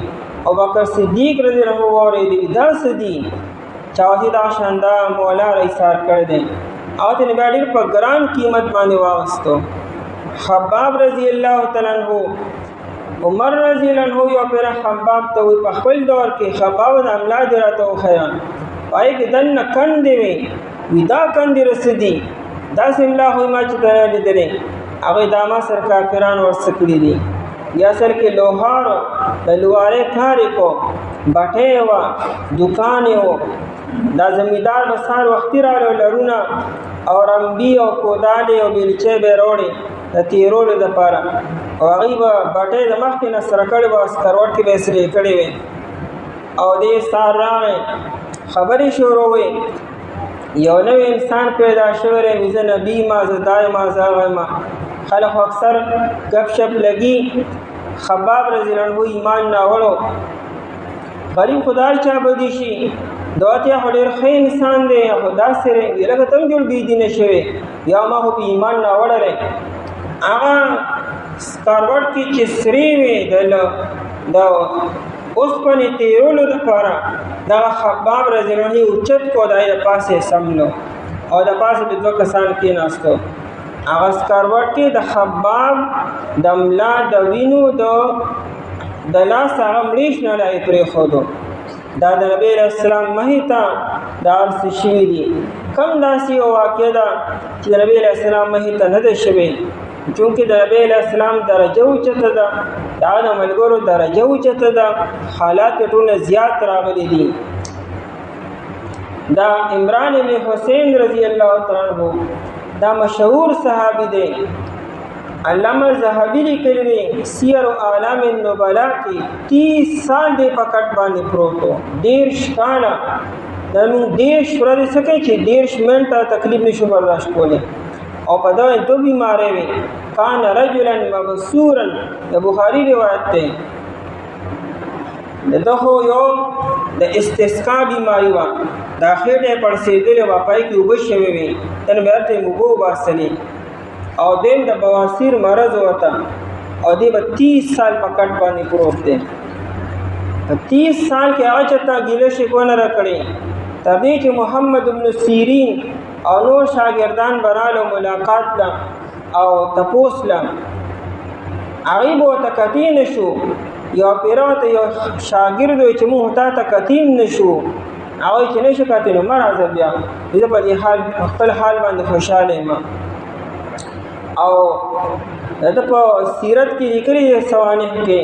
او بکر صدیق رضی الله عنه اوریدي دا سدي چاوتی دا شاندا مولا را ایثار کړ دې، او ته نه ډېر په ګران قیمت باندې واغستو. خباب رضی الله تعالی عنہ، عمر رضی الله عنه یو پیر خباب ته وی په خپل دور کې خباب د املا دراته وخیا پای کې دن کندې وی دا کندې رسدي دا سم الله هو ما چې ته لیدلې هغه داما سر کافرانو ورسکړي دي. یا سر کې لوهار د لواره کار کو بټه وا دکان و، دا زمیدار بسار وختي را لرونه او رمبي او کودال او بیلچه به وروړي د تیرولو د پاره، او هغه به بټه د مخ کې نسر کړي و سکروټ کې به سری کړي وي. او دې سار راغې خبرې شروع وي، یو نوی انسان پیدا شوی ری، ویزه نبی ما زدای ما زاغی ما. خلق اکثر گپ شپ لگی. خباب رضی اللہ عنہ ایمان ناوڑو، غریب خدار چا بدی شي دواتیا خډیر خې انسان دی، خدا سره لکه تم جوړ بي دي نشوي، یا ما هو ایمان ناوړل. هغه سکارورډ کې چې سری وي د اوس پنې تیرولو لپاره دا خباب رضی الله عنه اوچت کو دای د پاسه سملو، او د پاسه د دوه کسان کې ناستو. هغه سکارورډ کې د خباب د ملا د وینو د لاس هغه مړیش نه لای پرې خودو. دا د نبی علیہ السلام مهیتا دا ارس شوی دی. کم داسی او واقع دا چې د نبی علیہ السلام مهیتا نه ده شوی، چونکه د نبی علیہ السلام درجه اوچته ده، دا د ملګرو درجه اوچته ده، حالات ټول زیات راغلي دي. دا عمران بن حسین رضی الله تعالی عنہ دا مشهور صحابی دی. علامہ ذهبی لیکلی دی سیر و اعلام النبلاء کی 30 سال دی پکټ باندې پروتو، 13 کاله دمو 13 ورځې سکه چې 13 منټه تکلیف نشو برداشت کولی، او په دا دو بیماری وي. کان رجلا مبصورا د بخاری روایت ده، دغه یو د استسقا بیماری وا، دا خېټه پړسېدلې وا، پای کې وبشوي وي تن بیرته موږ واسلی، او دیم د بواسیر مرض وتا، او دی به 30 سال پکټ باندې پروت دی. 30 سال کې هغه چتا ګیله شي کو نه راکړي، تر دې چې محمد ابن سیرین او نور شاګردان براله ملاقات لا او تپوس له هغې به ورته کتې نه شو. یو پیره ورته یو شاګرد وایي چې موږ تا ته کتې نه شو. هغه وایي چې نه شو کتې نو مه راځه بیا، زه په دې حال خپل حال باندې خوشحاله یم. او د ده په سیرت کې لیکلي دی سوانح کې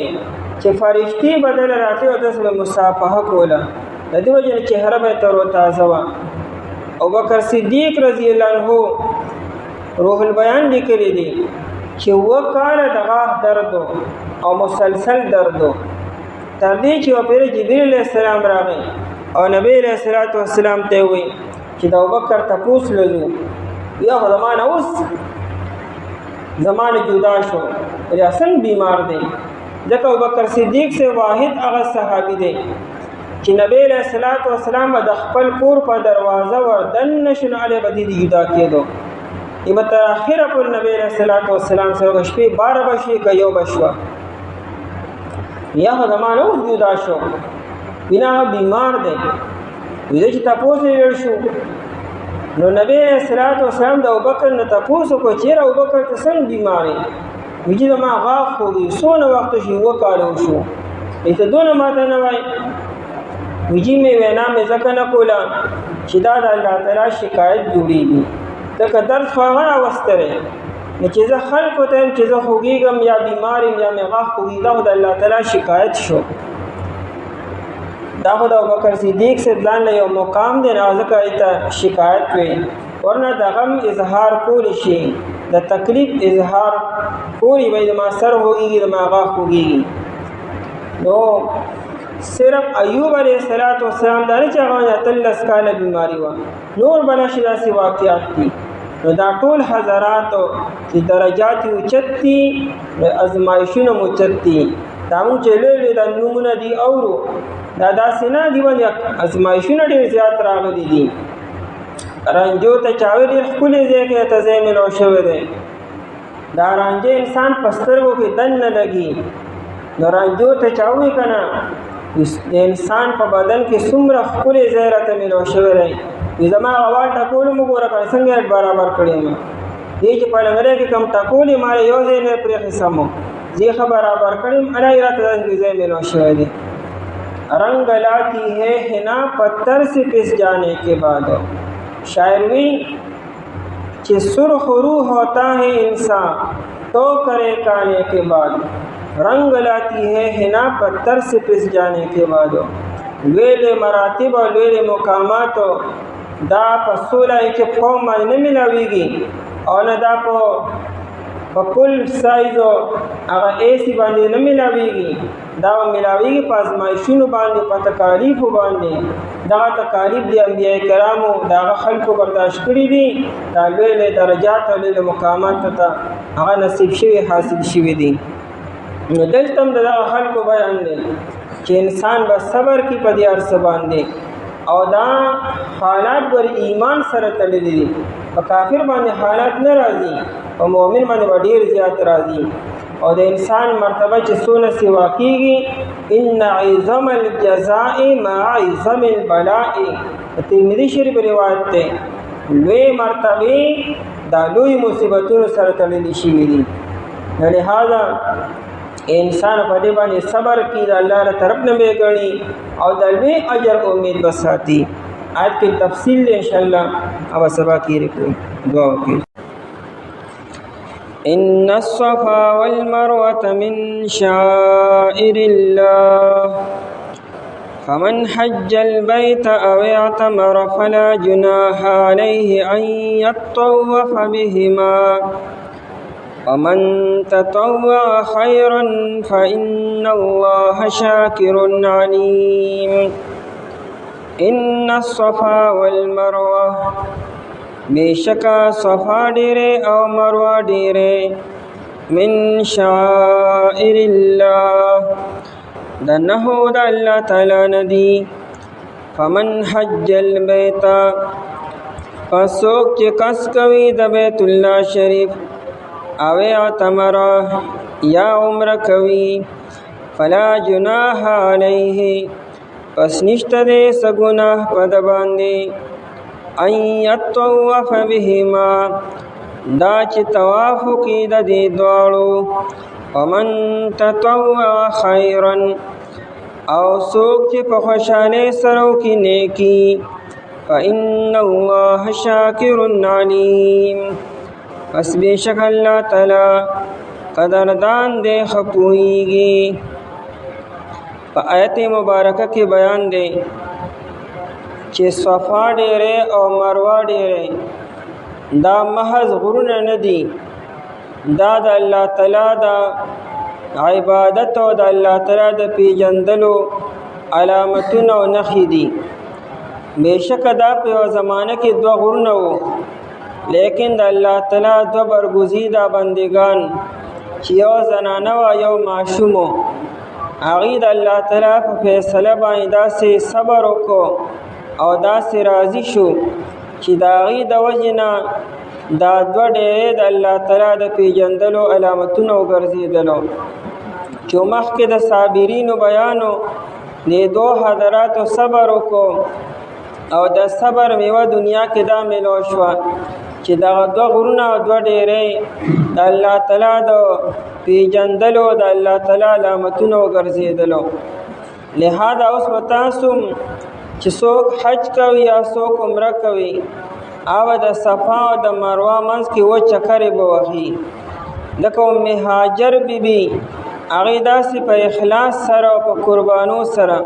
چې فرشتې به دله راتلې او داسې به مصافحه کوله، د دې وجې نه چهره به یې تر و تازه وه. ابوبکر صدیق رضی الله عنه روح البیان لیکلی دی چې 7 کاله د غاښ درد او مسلسل درد تر دې چې یوه پیره جبریل علیه السلام راغی او نبی علیه السلام ته یې وویل چې د ابوبکر تپوس لږو یا خو زما نه اوس زما نه جدا شو یا څنګه بیمار دی. ځکه ابوبکر صدیق سے واحد هغه صحابي دی چې نبی علیه السلام به د خپل کور په دروازه وردننه شو نو هلې به دې جدا کېدو. ایمه تر اخره پورې نبی علیه السلام سره شپې 12 به شوې که یو به شوه یا خو زما نه اوس جدا شو بنا هغه بیمار دی. ویده چې تپوس یې ویل شو نو نبی علیه السلام د ابوبکر نه تپوس وکړو چېرې ابوبکر ته څنګه بیمار یې؟ وایي چې زما غاښ خوږي. څونه وخت شو؟ 7 کاله وشو. ته دونه ماته نه وایي؟ ویجی مې وینا مې ځکه نه کوله چې دا د الله تعالی شکایت جوړېږي. ځکه درد خو هغه راوستلی نو چې زه خلکو ته یم چې زه خوږېږم یا بیمار یم یا مې غاښ خوږي، دا خو د الله تعالی شکایت شو. دا خو د ابوبکر صدیق صاحب ځان له یو مقام دی نو ځکه هغې ته شکایت وی. ورنه د غم اظهار کولی شي، د تکلیف اظهار کولی وایي زما سر خوږېږي زما غاښ خوږېږي. نو صرف ایوب علیه السلام دا نه چې هغه 18 کاله بیماري وه، نور بله شي داسې واقعات دي. نو دا ټول حضراتو چې درجات یې اوچت دي ازمایشونه مو اوچت دي. دا مونږ چې لوی لوی دا نومونه دي اورو دا داسې نه دي باندې ازمایشونه ډېر زیات راغلي دي. رانجو ته چاوی ډېر ښکلی ځای کې ته ځای میلاو شوی دی. دا رانجه انسان په سترګو کې دن نه لګي. نو رانجو ته چاوی که نه د انسان په بدن کې څومره ښکلی ځای راته میلاو شوی دی. وي زما هغه وال ټکول مو ګوره که څنګه یې برابر کړی یم. دې چې په لنګری کې کوم ټکول یې ما یو ځای نه پرېښی مو زه ښه برابر کړی یم هله یې راته داسې ځای میلاو شوی دی. رنگ لاتی ہے حنا پتھر سے پس جانے کے بعد. شاعر وی کہ سرخ روح ہوتا ہے انسان تو کرے کانے کے بعد. رنگ لاتی ہے حنا پتھر سے پس جانے کے بعد. لویل مراتب اور لویل مقامات دا په 16 کې قوم باندې نه ملاویږي او نه دا په کل سایز هغه ایسی باندې نه ملاویږي. دا ملاویږي په ازمایښونو باندې په تکالیفو باندې. دغه تکالیف د انبیاء کرامو دغه خلکو برداشت کړي دي. دا لوی لوی درجات او لوی مقاماتو ته هغه نصیب شوي حاصل شوي دي. نو دلته هم د دغه خلکو بیان دی چې انسان به صبر کړي په دې هر څه باندې او دا حالات ور ایمان سره تړلي دي. په کافر باندې حالات نه راځي، په مؤمن باندې به ډېر زیات راځي. او د انسان مرتبه چې څونه سوا کېږي ان عظم الجزاء مع عظم البلاء. ترمذي شریف روایت دی. لوی مرتبې دا لوی مصیبتونو سره تړلي شوي دي. لہذا انسان په دې باندې صبر کوي، د الله له طرف نه به ګڼي او د لوی اجر امید وساتي. آیت کې تفصیل دی انشاءالله او سبا کې لري. دعا وکړئ. ان الصفا والمروة من شعائر الله فمن حج البيت او اعتمر فلا جناح عليه ان يطوف بهما ومن تطوع خيرا فإن الله شاكر عليم. ان الصفا والمروة بیشکا صفا ډیره او مروه ډیره من شعائر الله د نهو د الله تعالی ندی. فمن حج البیت پسوک چې قصد کوي د بیت الله شریف او اعتمر یا عمره کوي فلا جناح علیه پس نشته دی څه ګناه په ده باندې ان یطوف بهما دا چې طواف وکړي د دې دواړو ومن تطوع خیرا او څوک چې په خوشحالۍ سره وکړي نیکي فإن الله شاکر علیم پس بېشک الله تعالی قدردان دی ښه پوهېږي. په آیت مبارکه کې بیان دی چې صفا ډېرې او مروه ډېرې دا محض غرونه نه دي، دا د الله تعالی د عبادت او د الله تعالی د پیژندلو علامتونه او نښې دي. بېشکه دا په یوه زمانه کې دوه غرونه وو، لیکن د الله تعالی دوه برګزیده بندگان چې یو زنانه وه یو ماشوم و، هغوی د الله تعالی په فیصله باندې داسې صبر وکړو او داسې راضي شو چې د هغوی د وجې نه دا دوه ډېرې د الله تعالی د پیژندلو علامتونه وګرځېدلو. چې مخکې د صابرینو بیانو دې دوه حضراتو صبر وکړو او د صبر میوه دنیا کې دا میلو شوه چې دغه دوه غرونه او دوه ډېرې د الله تعالی د پیژندلو د الله تعالی علامتونه وګرځېدلو. لهذا اوس به تاسو چې څوک حج کوي یا څوک عمره کوي او د صفا او د مروه منځ کې و چکرې به وهي. لکه ام هاجر بیبي هغې داسې په اخلاص سره او په قربانو سره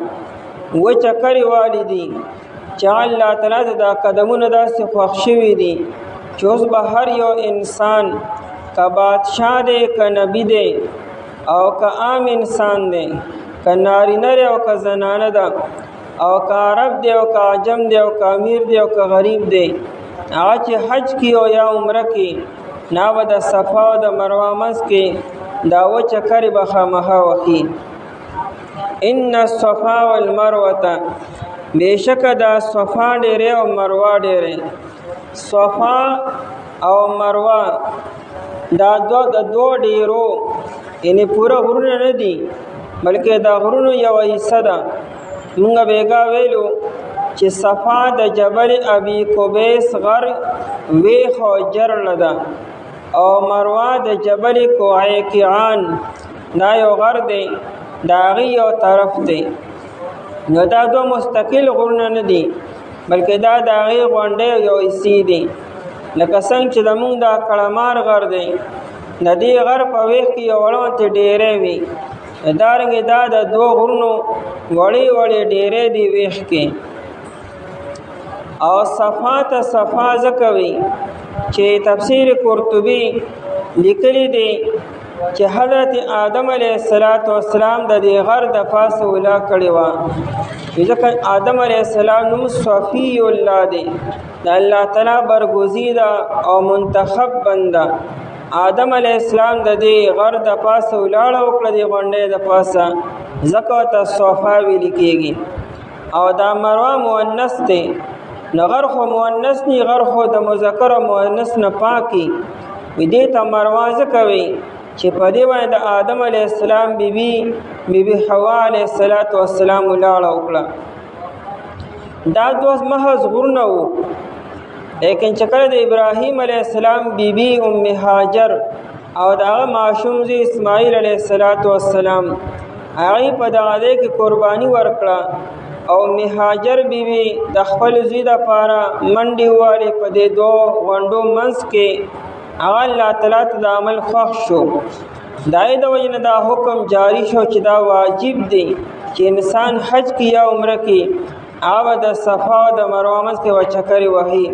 و چکرې والی دي چې الله تعالی د دا قدمونه داسې خوښ شوي دي چې اوس به هر یو انسان که بادشاه دی که نبی دی او که عام انسان دی که نارینه دی او که زنانه ده او که عرب دی او که عجم دی او که امیر دی او که غریب دی هغه چې حج کی او یا عمره کی نه به د صفا او د مروه منځ کې دا و چکرې به خامخا وهي. ان الصفا والمروه بېشکه دا صفا ډېرې او مروه ډېرې. صفا او مروه دا د دوه ډېرو یعنې پوره غرونه نه دي بلکې دا غرونو یوه حصه ده. مونږ بیګا ویلو چې صفا د جبل ابي قبیس غر ویخ او جرړه ده او مروه د جبل کوعیکعان دا یو غر دی د هغې یو طرف دی. نو دا دوه مستقل غرونه نه دي بلکې دا د هغې غونډۍ یو حصې دي. لکه څنګه چې زمونږ دا کړمار غر دی د دې غر په ویښ کې یو وړوندې ډېرې وي، دارنګې دا د دوه غرونو وړې وړې ډېرې دي ویښ کې. او صفا ته صفا ځکه وي چې تفسیر قرطبي لیکلی دی چې حضرت آدم علیه السلام د دې غر د پاسه ولا کړې وه، ځکه آدم علیه السلام نوم صفی الله دی، د الله تعالی برګزیده او منتخب بنده. آدم علیه السلام د دې غر د پاسه ولاړه وکړه د غونډۍ د پاسه، ځکه ته صفا ویل کېږي. او دا مروه مؤنث دی، نو غر خو مؤنث نی، غر خو د مذکر او مؤنث نه پاکي وي. دې ته مروه ځکه وي چې په دې باندې د آدم علیه السلام بیبي حوا علیه السلام ولاړه وکړه. دا دوه محض غرونه وو، لیکن چې کله د ابراهیم علیه السلام بیبي ام هاجر او د هغه ماشوم زوی اسماعیل علیه السلام هغې په دغه ځای کې قرباني ورکړه او ام هاجر بیبي د خپل زوی دپاره منډې ووالې په دې دوه غونډو منځ کې، هغه الله تعالی ته د عمل خوښ شو. د هغې د وجې نه دا حکم جاری شو چې دا واجب دی چې انسان حج کې یا عمره کې هغه به د صفا او د مروه منځ کې چکرې وهي.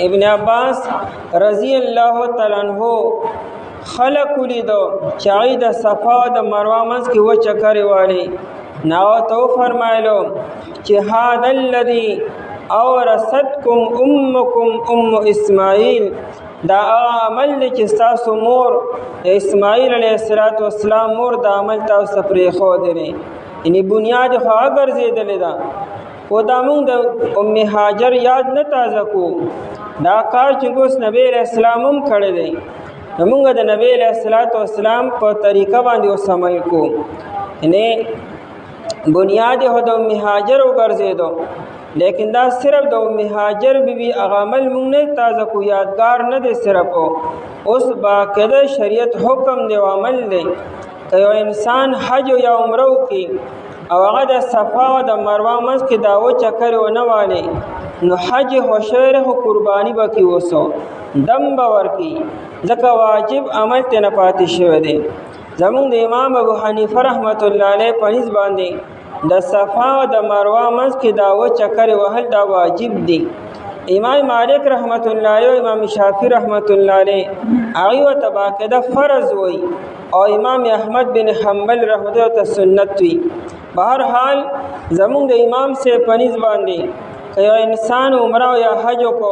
ابن عباس رضی الله تعالی عنہ خلق ولیدو چې هغوی د صفا او د مروه منځ کې چکرې والي، نو ورته وفرمایلو چې هذا الذي اورثتکم امکم ام اسماعیل، دا عمل دی چې ستاسو مور د اسماعیل علیه السلام مور دا عمل تاسو ته پرېښودی دی، یعنې بنیاد خو هغه ګرځېدلې ده. خو دا موږ د ام هاجر یاد نه تازه کو، دا کار چې اوس نبی علیه السلام هم کړی دی، نو موږ د نبی علیه السلام په طریقه باندې اوس عمل کو. یعنې بنیاد خو د ام هاجر وګرځېدو لیکن دا صرف د مهاجر بیبي هغه عمل موږ نه تازه کو یادګار نه دی صرف اوس باقاعده شریعت حکم دی او عمل دی که یو انسان حج یا عمره وکړي او هغه د صفا او د مروه منځ کې دا چکر ونه والي نو حج خو شوی خو قرباني به کې اوسو دم به ورکړي ځکه واجب عمل ته نه پاتې شوی دی زمونږ د امام ابو حنیفه رحمت الله علیه په نسبت باندې د صفا او د مروه منځ کې دا چکر وهل دا واجب دی امام مالک رحمت الله علیه امام شافعی رحمت الله علیه هغه ته باقاعده فرض وای او امام احمد بن حنبل رحمت الله ته سنت وی بهر حال زمونږ د امام سے پنځ باندې که یو انسان عمره یا حج کو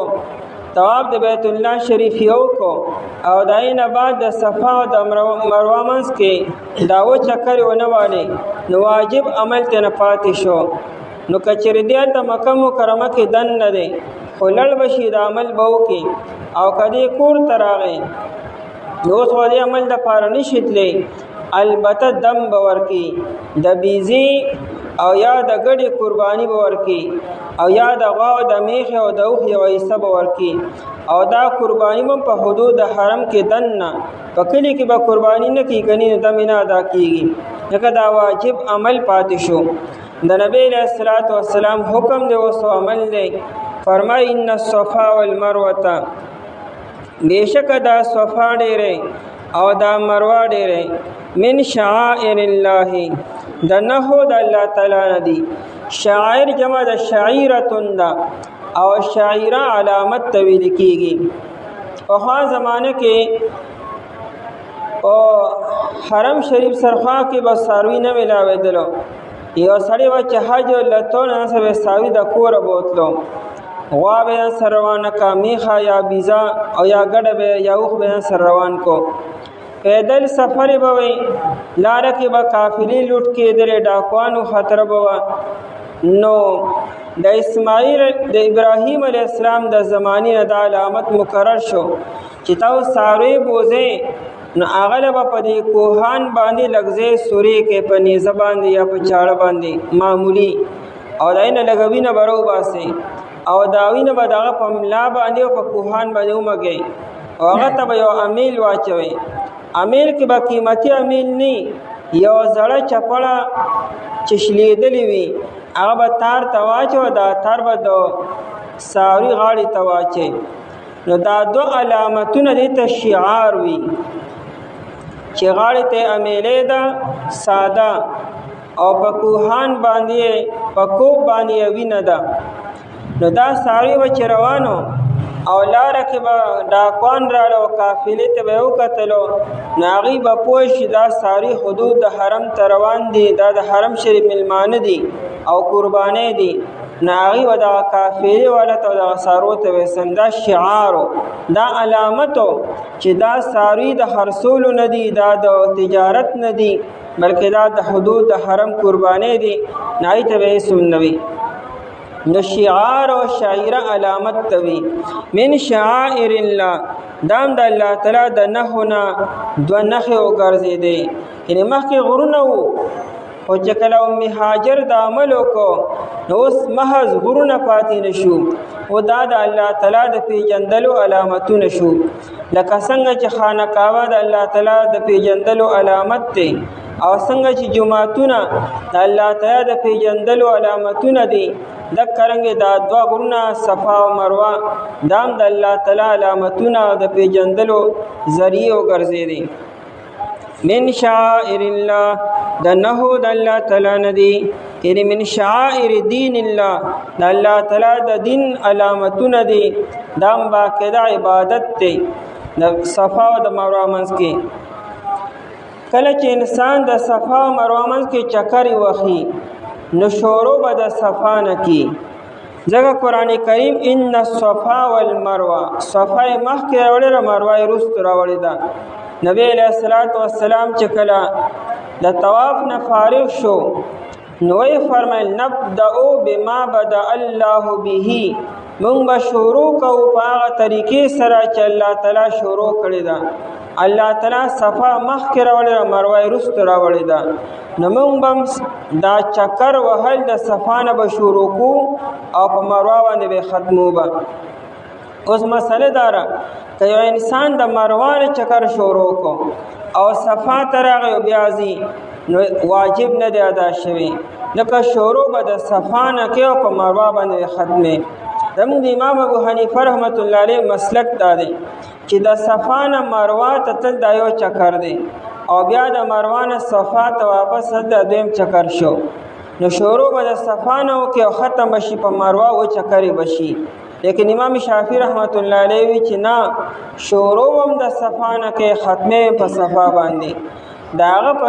طواف د بیت الله شریف یو کو او داینه بعد د صفا او د مروه منځ کې دا چکر ونه والي نو واجب عمل ته نه پاتې شو نو کچری دی ته مکه مکرمه کې دن نه دی خو لړ بشي د عمل به وکړي او کدی کور ته راغی نو خو دې عمل د پاره نشیتلی البته دم به ورکړي د بیزي او یا د ګډې قرباني به ورکړي او یا د غوا او د میخې او د اوښ یوه حصه به ورکړي او دا قرباني هم په حدود د حرم کې دننه په کلي کې به قرباني نه کړي کني نو دم نه ادا کېږي ځکه دا واجب عمل پاتې شو د نبی علیه الصلاۃ والسلام حکم دی اوس عمل دی فرمای ان الصفا والمروه بیشک دا صفا ډېرې او دا مروه ډېرې من شعائر الله د نهو د الله تعالی نه دي شعائر جمع د شعیرتون ده او شعیره علامت ته ویل کېږي په هغه زمانه کې او حرم شریف سرخوا کې به څاروي نه میلاوېدلو یو سړی به چې حج لتو نه به څاروي د کوره بوتلو غوا به سره روانه کا میخه یا بیزا او یا ګډه به یا اوښ به سره روان کو پیدل سفر به وي لاره کې به قافلې لوټ کېدلې ډاکوانو خطر به وه نو د اسماعیل د ابراهیم علیه السلام د زمانې نه دا علامت مقرر شو چې تاسو څاروي بوځئ نو هغه به په دې کوهان باندې لګځې سورې کې په نیزه باندې یا په چاړه باندې معمولی او دای نه لګوي نه برو باسي او داوی نه به دغه په ملا باندې او په کوهان باندې ومږي او هغه ته به یو امیل واچوي امیل کې به قیمتي امیل نه یو زړه چپړه چې شلیدلې وي هغه به تار ته واچو دا تار به د څاروي غاړې ته واچي نو دا دو علامتونه دې ته شعار وي چې غاړې ته امیلې ده ساده او په کوهان باندې په کوب باندې وینه ده نو دا څاروي به چې روانو او لاره کې به ډاکوان راړه او قافلې ته به یې وکتلو نو هغوی به پوه شي دا څاروي حدود د حرم ته روان دي دا د حرم شریف میلمانه دي او قربانۍ دي نو هغوی به دغه قافلې والا ته او دغه څاروو ته ویسم دا شعارو دا علامتو چې دا څاروي د خرڅولو نه دي دا د تجارت نه دي بلکې دا د حدود د حرم قربانۍ دي نو هغوی ته به اسم نه وي نو شعار او شاعره علامت توي من شعائر الله دام د الله تعالی د نهونه دو نخه او ګرځیدي یعنی مخکې غرونه وو او چې کله مهاجر د عمل وکړو نو اوس محض غرونه پاتې نشو او دا د الله تعالی د پیژندلو علامتونه شو لکه څنګه چې خانقاه د الله تعالی د پیژندلو علامت دی او څنګه چې جمعتونه د الله تعالی د پیژندلو علامتونه دي د کرنګ دا دوا غرونه صفا او مروه دام د الله تعالی علامتونه د پیژندلو ذریعہ وګرځېدي من شعائر الله د نهو د الله تعالی ندي یعنی من شعائر دین الله د الله تعالی د دین علامتونه دي دام باقاعده عبادت دی د صفا او د مروه منځ کې کله چې انسان د صفا او مروه منځ کې چکر وخی نو شروع به د صفا نه کی ځکه قرآن کریم ان الصفا والمروه صفا مخکې راوړې ده مروه یې وروسته راوړې ده نبی علیه الصلاۃ والسلام چې کله د طواف نه فارغ شو نو یې فرمایل نبدأ بما بدأ الله به مونږ به شروع کوو په هغه طریقې سره چې الله تعالی شروع کړې ده الله تعالی صفا مخکې راوړې ده، مروه یې وروسته راوړې ده. نو موږ به دا چکر وهل د صفا نه به شروع کړو او په مروه باندې به ختمو به. اوس مسله دا ده که یو انسان د مروه نه چکر شروع کړو او صفا ته راغی او بیا ځي نو واجب نه دی ادا شوی، لکه شروع به د صفا نه کوي او په مروه باندې ختمې. زموږ د امام ابو حنیفه رحمت الله علیه مسلک دا دی چې د صفا نه مروه ته تل دا یو چکر دی او بیا د مروه نه صفا ته واپس د دویم چکر شو. نو شروع به د صفا نه وکړي او ختم بشي په مروه و چکرې بشي. لیکن امام شافعی رحمت الله علیه وی چې نه، شروع هم د صفا نه کوي، ختمې په صفا باندې. د هغه په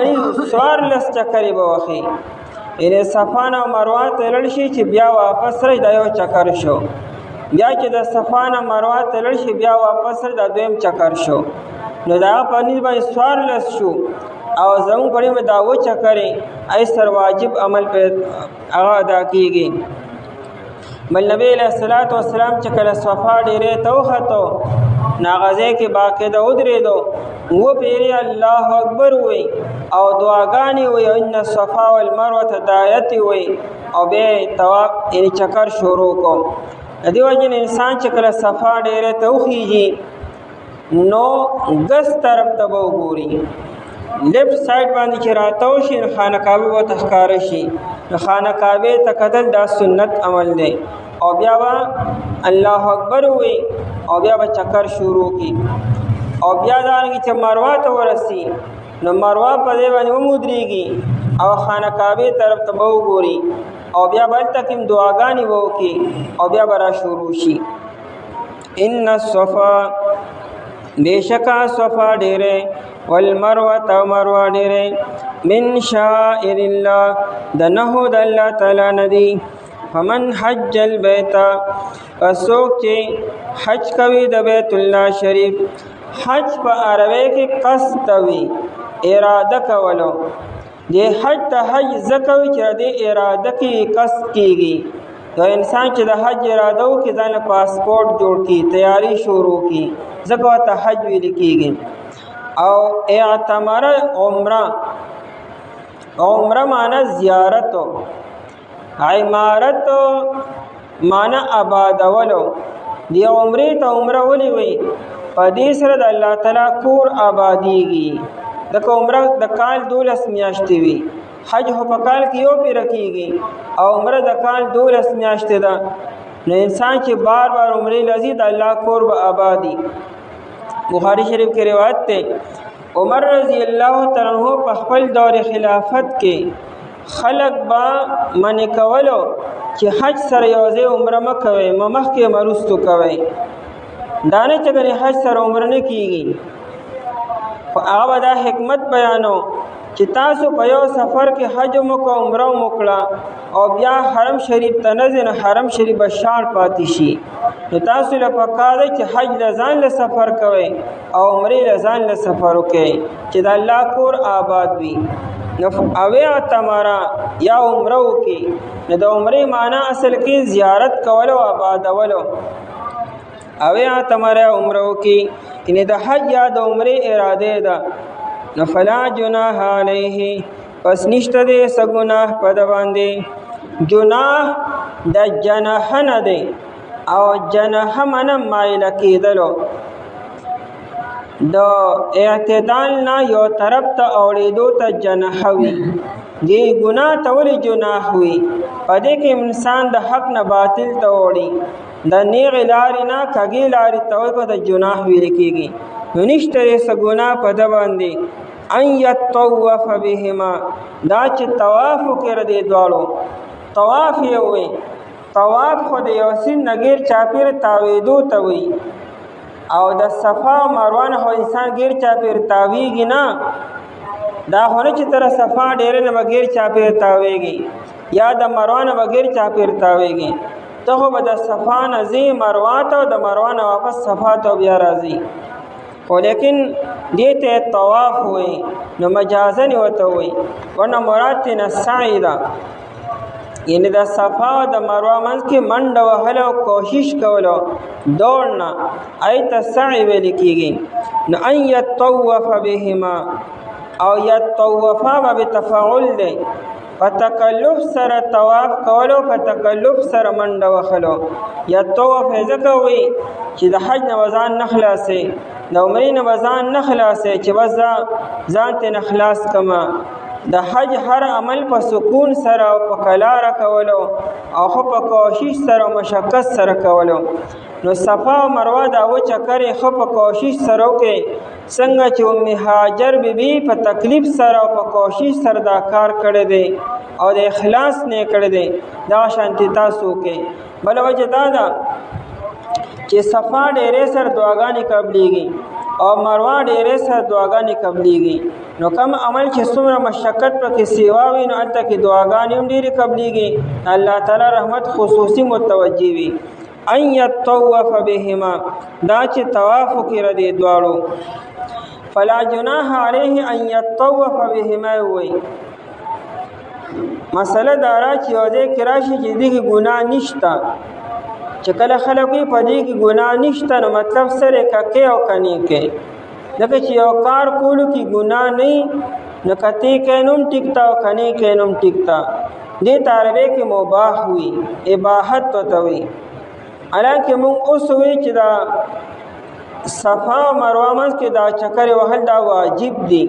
14 چکرې به وخی، یعنې صفا نه مروه ته لاړ شي چې بیا واپس راشي دا یو چکر شو. بیا چې د صفا نه مروه ته لاړ شي بیا واپس راشي دا دویم چکر شو. نو د هغه په نسبت باندې 14 شو او زموږ په نسبت دا اووه چکرې ایسر واجب عمل په هغه ادا کېږي. بل نبی علیہ الصلوۃ والسلام چې کله صفا ډیرې ته وختو نو هغه ځای کې باقاعده ودرېدو، اووه پیرې الله اکبر ووایي او دعاګانې ووایي، ان الصفا والمروة دایتې ووایي او بیا یې طواف یعنې چکر شروع کړو. د دې وجې نه انسان چې کله صفا ډیرې ته وخیږي نو ګس طرف ته به وګوري، لیفټ سایډ باندې چې راتاو شي نو خانه کعبه به ورته ښکاره شي. نو خانه کعبې ته کتل دا سنت عمل دی او بیا به الله اکبر ووایي او بیا به چکر شروع کړي او بیا دارنګې چې مروه ته ورسي نو مروه په دې باندې ومودرېږي او خانه کعبې طرف ته به وګوري او بیا به هلته کې دعاګانې به وکړي او بیا به را شروع شي. ان الصفا بېشکه صفا ډېرې والمروة او مروه ډېرې من شائر الله د نهو د الله تعالی نه دي. فمن حج البیت پس څوک چې حج کوي د بیت الله شریف، حج په عربی کې قصد وي، اراده کولو. د حج ته حج ځکه وي چې د اراده کې قصد کېږي. یو انسان چې د حج اراده وکړي ځان له پاسپورټ جوړ کړي، تیاری شروع کړي، ځکه ورته حج ویل کېږي. او اعتمر عمره، عمره معنی زیارتو، عمارت معنی آبادولو. دی عمرې ته عمره ولې وي؟ په دې سره د الله تعالی کور آبادیږي. ځکه عمره د کال 12 میاشتې وي، حج خو په کال کې یو پیره کېږي او عمره د کال 12 میاشتې ده. نو انسان چې بار بار عمرې لځي د الله کور به آبادي. بخاری شریف کې روایت ده عمر رضی الله تعالی عنہ په خپل دور خلافت کې خلق با منع کولو چې حج سره یو ځای عمره مه کوئ، مخکې وروستو کوئ. دا نه چې ګنې حج سره عمره نه کېږي. خو هغه به دا حکمت بیانو چې تاسو په یو سفر کې حج مو کو عمره مو کړه او بیا حرم شریف ته نه ځئ نو حرم شریف به شاړ پاتې شي. نو تاسو له پکار دی چې حج له ځان له سفر کوئ او عمرې له ځان له سفر وکئ چې د الله کور آباد وي. نو اوی اعتمره یا عمره وکړي نو د عمرې معنی اصل کې زیارت کولو آبادولو. اوی اعتمره عمره وکړي یعنې د حج یا د عمرې اراده ده. نو فلا جناح علیه پس نشته دی څه ګناه په ده باندې. جناح د جناح نه دی او جناح معنی مایله کېدلو، د اعتدال نه یو طرف ته اوړېدو ته جناح وي. دې ګناه ته ولې جناح وي؟ په دې کې انسان د حق نه باطل ته اوړي، د نیغې لارې نه کږې لارې ته وړي د جناح ویل کېږي. نو نشته دی څه ګناه په ده باندې ان یطوف بهما، دا چې طواف وکړي د دې دواړو. طواف یې وایي، طواف خو د یو سیند نه غیر چاپېره تاوېدو ته وایي او د صفا او مروه نه خو انسان غیر چاپېره تاویږي نه. دا خو نه چې تر صفا ډېرې نه به غیر چاپېره تاویږي یا د مروه نه به غیر چاپېره تاویږي. ته خو به د صفا نه ځې مروه ته او د مروه نه واپس صفا ته بیا راځي. خو لیکن دې ته طواف وایي نو مجازن ورته وایي، ورنه مراد ترېنه سعی ده. یعنی د صفا او د مروه منځ کې منډه وهل او کوشش کولو دوړ نه ایت سعی ویل کېږي. نو ان یطوف بهما او یطوفا به تفاعل دی په تکلف سره طواف کولو په تکلف سره منډه وهلو. یطوف ځکه وي چې د حج نه ځان نه خلاصې د عمرې نه ځان نه خلاصې چې بس ځان ته نه خلاص کما. د حج هر عمل په سکون سره او په کلاره کولو او خو په کوشش سره او مشقت سره کولو. نو صفا او مروه دا و چکر خو په کوشش سره وکړي څنګه چې ام هاجر بیبي په تکلیف سره او په کوشش سره دا کار کړی دی او د اخلاص نه کړی دی دا شانتی تاسو کې. بل وجه دا ده چې صفا ډېرې سره دعاګانې قبلېږي او مروه ډېرې سره دعاګانې قبلېږي. نو کم عمل چې څومره مشقت پکې سیوا وي نو هلته کې دعاګانې هم ډېرې قبلېږي. الله تعالی رحمت خصوصي متوجه وي. ان یطوف بهما دا چې طواف وکړي ردې دواړو فلا جناح علیه ان یطوف بهما وي. مسله دا را چې یو ځای کې راشي چې دې کې ګناه نشته چې کله خلک وي په دې کې ګناه نشته نو مطلب سره ککې او کني کې لکه چې یو کار کولو کې ګناه نه نو کتی کې نوم ټیکتا او کني کې نوم ټیکتا دې تعریف کې مباح وي اباحت ته وي. حالانکه مونږ اوس وی چې دا صفا او مروه منځ کې دا چکر وهل دا واجب دي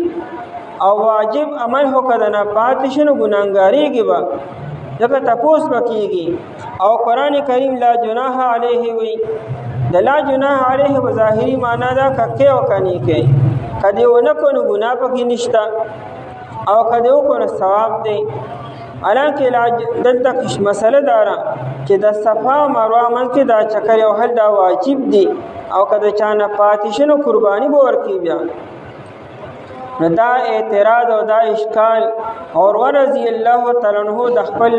او واجب عمل هو کده نه پاتې شنو ګناهګاریږي به ځکه تپوس وکېږي. او قرآن کریم لا جناح علیه وی د لا جناح علیه په ظاهري معنا دا ککې او کني کې کدی ونه کو نو ګناه پکې نشته او کدی وکړو نو ثواب دی. حالانکه دلته مسله داره چې د صفا او مروه منځ کې دا چکر وهل دا واجب دي او کده چا نه پاتې شنو قرباني به ورکړي بیا. نو دا اعتراض او دا اشکال اور رضی الله تعالی عنہ د خپل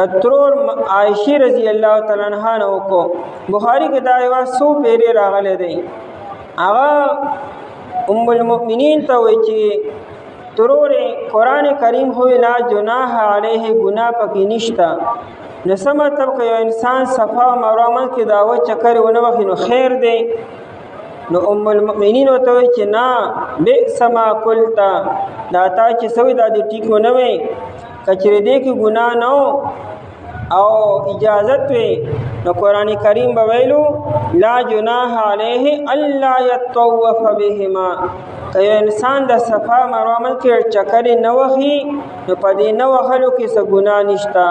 د ترور عائشہ رضی الله تعالی عنها نو کو بخاری کې دا یو 100 پیری راغله دی. هغه ام المؤمنین ته وی چې ترور قرآن کریم هو لا جناح علیه گناه پکې نشتا. نو څه مطلب که یو انسان صفا او مروه منځ کې دا و چکر ونه وهي نو خیر دی. نو ام المؤمنین ورته وایي چې نه بئس ما قلت دا تا چې سوي دا دې ټیک ونه وی کچره دې کې ګناه نه او اجازت وي نو قرآن کریم به ویلو لا جناح علیه الا یطوف بهما. که یو انسان د صفا مروه منځ کې چکر نه وهي نو په دې نه وهلو کې څه ګناه نشته.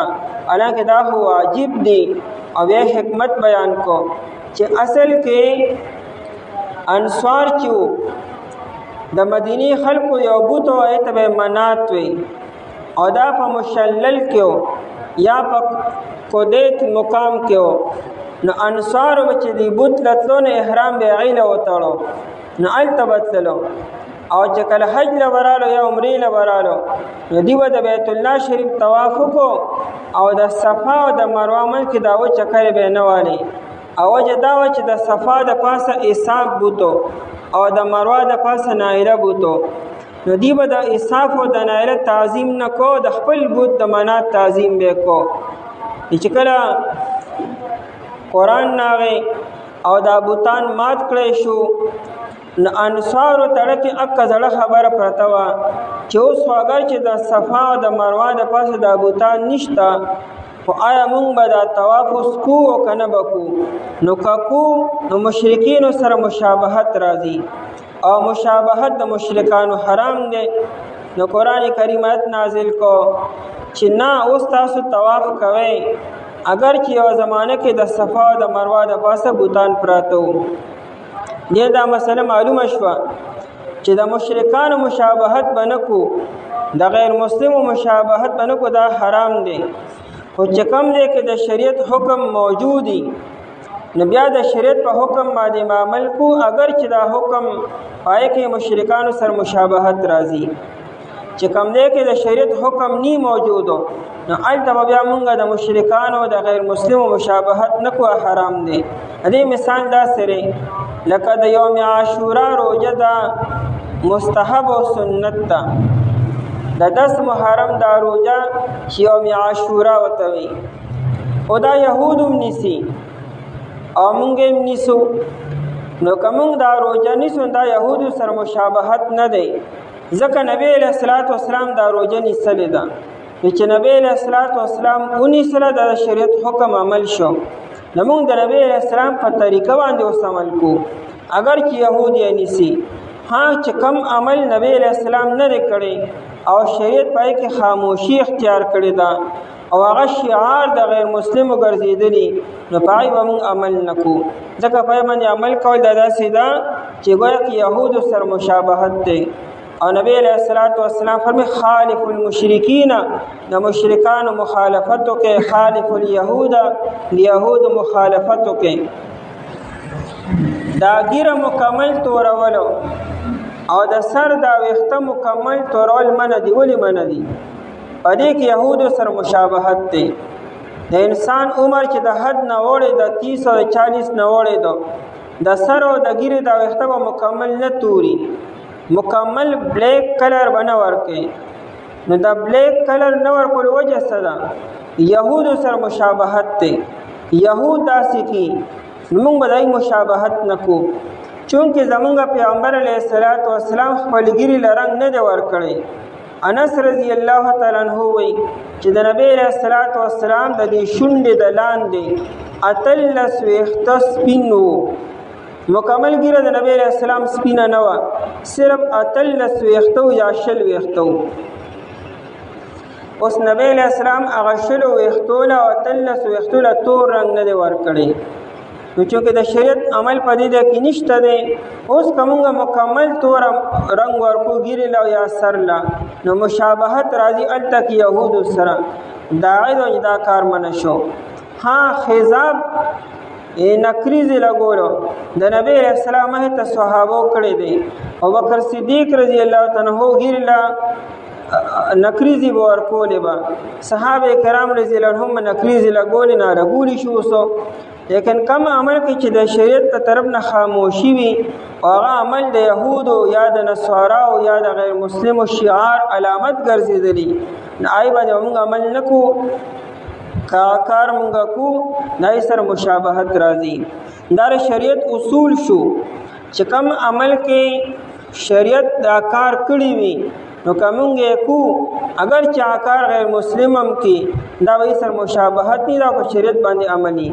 حالانکه دا خو واجب دی. او بیا حکمت بیان کو چې اصل کې انصار چې د مدینی خلکو یو بوت او ایت به منات وي او دا په مشلل کې یا په قدیت مقام کې نو انصار چې دی بوت لتلو نه احرام به عیله وتاړو نو الته بتلو او چې کله حج لورالو یا عمرې لورالو نو دیو د بیت الله شریف طواف کو او د صفا او د مروه منځ کې دا و چکر به نه والی او وجه دا و چې د صفا د پاسه اصاف بوتو او د مروه د پاسه نایله بوتو نو دی به د اصاف او د نایله تعظیم نه کو د خپل بوت د منات تعظیم به کو. چې کله قرآن ناغې او دا بوتان مات کړی شو نو انصارو تړه کې اکه زړه خبره پرته وه چې اوس خو اگر چې د صفا او د مروه د پاسه دا بوتان نشته خو آیا مونږ به دا طواف اوس کو او که نه به کو نو که کو نو مشرکینو سره مشابهت راځي او مشابهت د مشرکانو حرام دی. نو قرآن کریم آیت نازل کو چې نه اوس تاسو طواف کوئ اگر چې یو زمانه کې د صفا او د مروه د پاسه بوتان پراته وو. دې دا مسله معلومه شوه چې د مشرکانو مشابهت به نه کو د غیر مسلمو مشابهت به نه کو دا حرام دی. خو چې کوم دی کې د شریعت حکم موجودی نو بیا د شریعت په حکم باندې عمل کو اگر چې دا حکم پای کې مشرکانو سره مشابهت راځي. چې کوم دی کې د شریعت حکم نی موجودو نو الته بیا مونږ د مشرکانو د غیر مسلمو مشابهت نه کو حرام دی. دې مثال دا سره لکه د یوم عاشورا روزه دا مستحب او سنت ده د 10 محرم دا روزه چې یوم عاشورا ورته وي او دا یهود هم نیسي او موږ هم نیسو. نو که موږ دا روزه نیسو دا یهودو سره مشابهت نه دی، ځکه نبی علیه الصلاۃ والسلام دا روزه نیسلې ده. چې نبی علیه الصلاۃ والسلام ونیسله د شریعت حکم عمل شو، نو موږ د نبی علیه السلام په طریقه باندې اوس عمل کوو. اگر چې یهود یې نیسي، چې کم عمل نبی علیہ السلام نه دی کړی او شریعت پای کې خاموشي اختیار کړی ده او هغه شعار د غیر مسلمو ګرځېدلی، نو پای به موږ عمل نه کوو. ځکه پای باندې عمل کول دا داسې ده چې گویا کې یهودو سره مشابهت دی. او نبی علیہ الصلوۃ والسلام فرمایي خالف المشرکین، د مشرکانو مخالفت وکړئ، خالف الیهود، د یهودو مخالفت وکړئ. دا ګیره مکمل تورولو او د سر دا ویښته مکمل تورول منع دي. ولې منع دي؟ په دې کې یهودو سره مشابهت دی. د انسان عمر چې د حد نه وړی د 30 او 40 نه وړی ده، د سر او د ګیرې دا ویښته به مکمل نه توري، مکمل بلیک کلر به نه ورکوي. نو د بلیک کلر نه ورکولو وجه څه ده؟ یهودو سره مشابهت دی. یهود داسې کوي، نو موږ به دای مشابهت نه کوو. چونکې زمونږ پیغمبر علیه الصلاۃ والسلام خپل ګیرې له رنګ نه دی ورکړی. انس رضی الله تعالی عنہ وایي چې د نبی علیه الصلاۃ والسلام د دې شونډې د لاندې 18 ویښته سپین وو. مکمل ګیره د نبی علیه السلام سپینه نه وه، صرف 18 ویښته یا 20 ویښته وو. اوس نبی علیه السلام هغه 20 ویښتو له 18 ویښتو له تور رنګ نه دی ورکړی. نو چونکې د شریعت عمل په دې کې نشته دی، اوس که موږ مکمل تور رنګ ورکو ګیرې له یا سر له، نو مشابهت راځي هلته کې یهودو سره. دا عید دا کار منع شو. خضاب نکریزې لګولو د نبی علیه السلام ته صحابو کړی دی. ابوبکر صدیق رضی الله تعالی عنہ ګیرې له نکریزې به ورکولې به، صحابه کرام رضی الله عنهم نکریزې لګولې نه رګولې شو اوسو. لیکن کم عمل کې چې د شریعت ته طرف نه خاموشي وي او هغه عمل د یهودو یا د نصاراو یا د غیر مسلمو شعار علامت ګرځېدلی، نو هغې باندې موږ عمل نه کوو. که کار موږ کوو دا یې سره مشابهت راځي. دا د شریعت اصول شو چې کم عمل کې شریعت دا کار کړی وي نو که موږ یې کوو، اگر چې هغه کار غیر مسلم هم کې، دا به یې سره مشابهت نه دا په شریعت باندې عملي.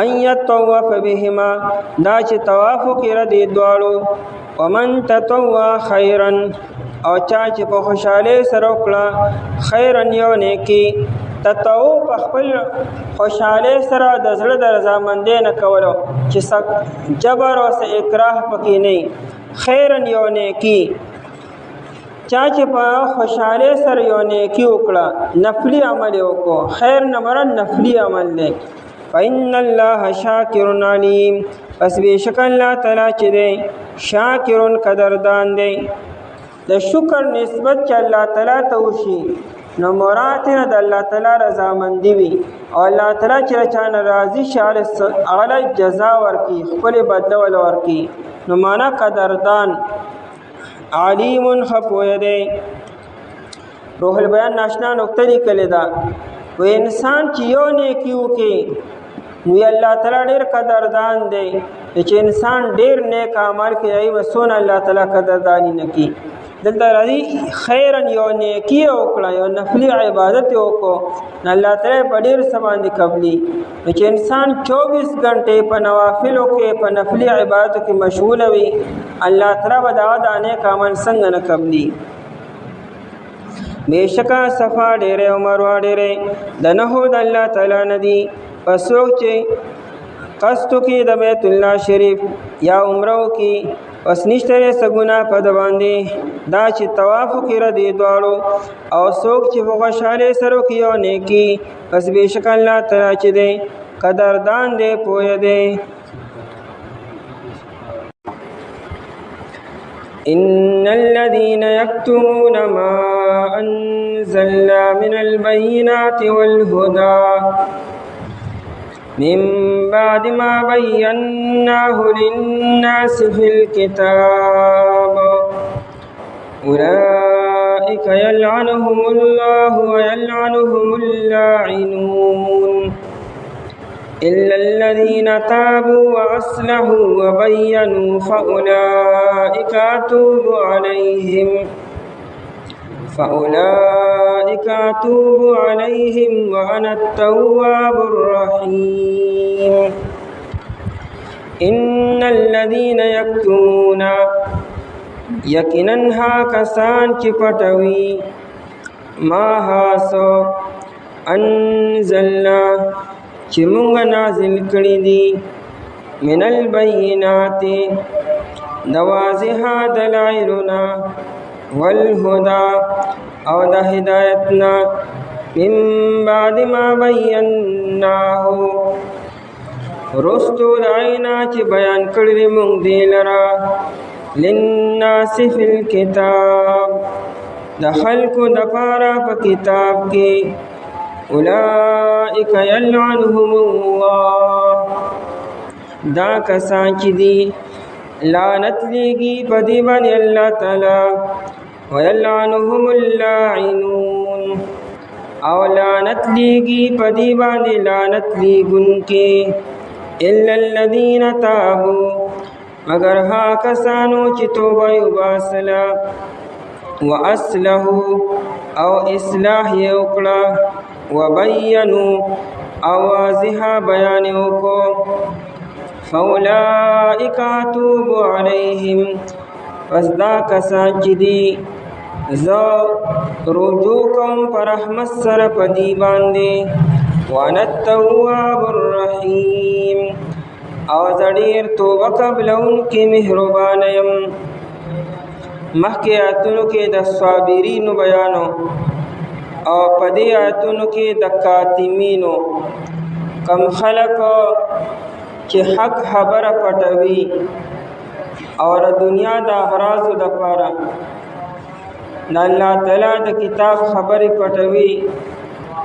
ان یطوف بهما، دا چې طواف وکړي دې دواړو. ومن تطوع خیرا، او چا چې په خوشحالۍ سره وکړه خیرا یو نیکي. تطوع په خپل خوشحالۍ سره د زړه د رضامندۍ نه کولو چې څه جبر او څه اکراه پکې نه، خیرا یو نیکي. چا چې په خوشحالۍ سره یو نیکي وکړه، نفلي عمل یې وکړو، خیر نه مراد نفلي عمل دی. فإن الله شاکر علیم، پس بېشک الله تعالی چې دی شاکر قدردان دی. د شکر نسبت چې الله تعالی ته وشي نو مراد نه د الله تعالی رضامندي وي، او الله تعالی چې چا نه راضي شي هغه جزا ورکړي، خپلې بدله ول ورکړي. نو معنا قدردان. علیم خپوی دی. روح البیان ناشنا نقطه لیکلې ده، و انسان چې یو نیکي وکړي نو الله تعالی ډېر قدردان دی. چې انسان ډېر نیک اعمال کوي و څونه الله تعالی قدرداني نه کوي. دلته راځي خیرا یو نیکي وکړه، یو نفلي عبادت وکړو، نو الله تعالی په ډېر څه باندې قبلي. چې انسان 24 غنټې په نوافلو کې په نفلي عبادتو کې مشغوله وي، الله تعالی به دا نیک عمل څنګه نه قبلي. بېشکه صفا ډېرې او مروه ډېرې د نښو د الله تعالی نه دي. په څوک چې قصد وکړي د بیت الله شریف یا عمره وکړي، پس نشته یې څه ګناه په ده باندې. دا چې طواف وکړي دې دواړو، او څوک چې په خوشحالۍ سره وکړي یو نیکي، پس بېشک الله تعالی چې دی قدردان دی، پوهه دی. ان الذين يكتمون ما انزلنا من البينات والهدى من بعد ما بيناه للناس في الكتاب أولئك يلعنهم الله ويلعنهم اللاعنون إلا الذين تابوا وأصلحوا وبينوا فأولئك أتوب عليهم وأنا التواب الرحيم إن الذين يكتمون یقیناً ها کسان چې پټوي ما هاسو انزلنا چې مونږ نازل کړي دي من البینات د واضحه دلایلنا والهدى او د هدایتنا من بعد ما بیناه رستو داینا چې بیان کړي مونږ دی لرا للناس فی الكتاب د خلکو دپاره په کتاب کې اولئک یلعنهم الله دا کسان چې دي لعنت لیږي په دې باندې الله تعالی ویلعنهم اللاعنون او لعنت لیږي په دې باندې لعنت لیږونکي الا الذین تابوا مگر ها کسانو چې توبه وباسله واصلحوا او اصلاح یې وکړه وبینوا او واضحه بیان یې وکړو فاولئک اتوب علیهم پس دا کسان چې دي زه رجوع کوم په رحمت سره په دې باندې وانا التواب الرحیم او زډیر توبه قبلونکي مهربان يم مخکې آیتونو کې د صابرینو بیانو او په دې آیتونو کې د کاتمینو کم خلق چې حق خبره پټوي او د دنیا د اغراضو دپاره د الله تعالی د کتاب خبرې پټوي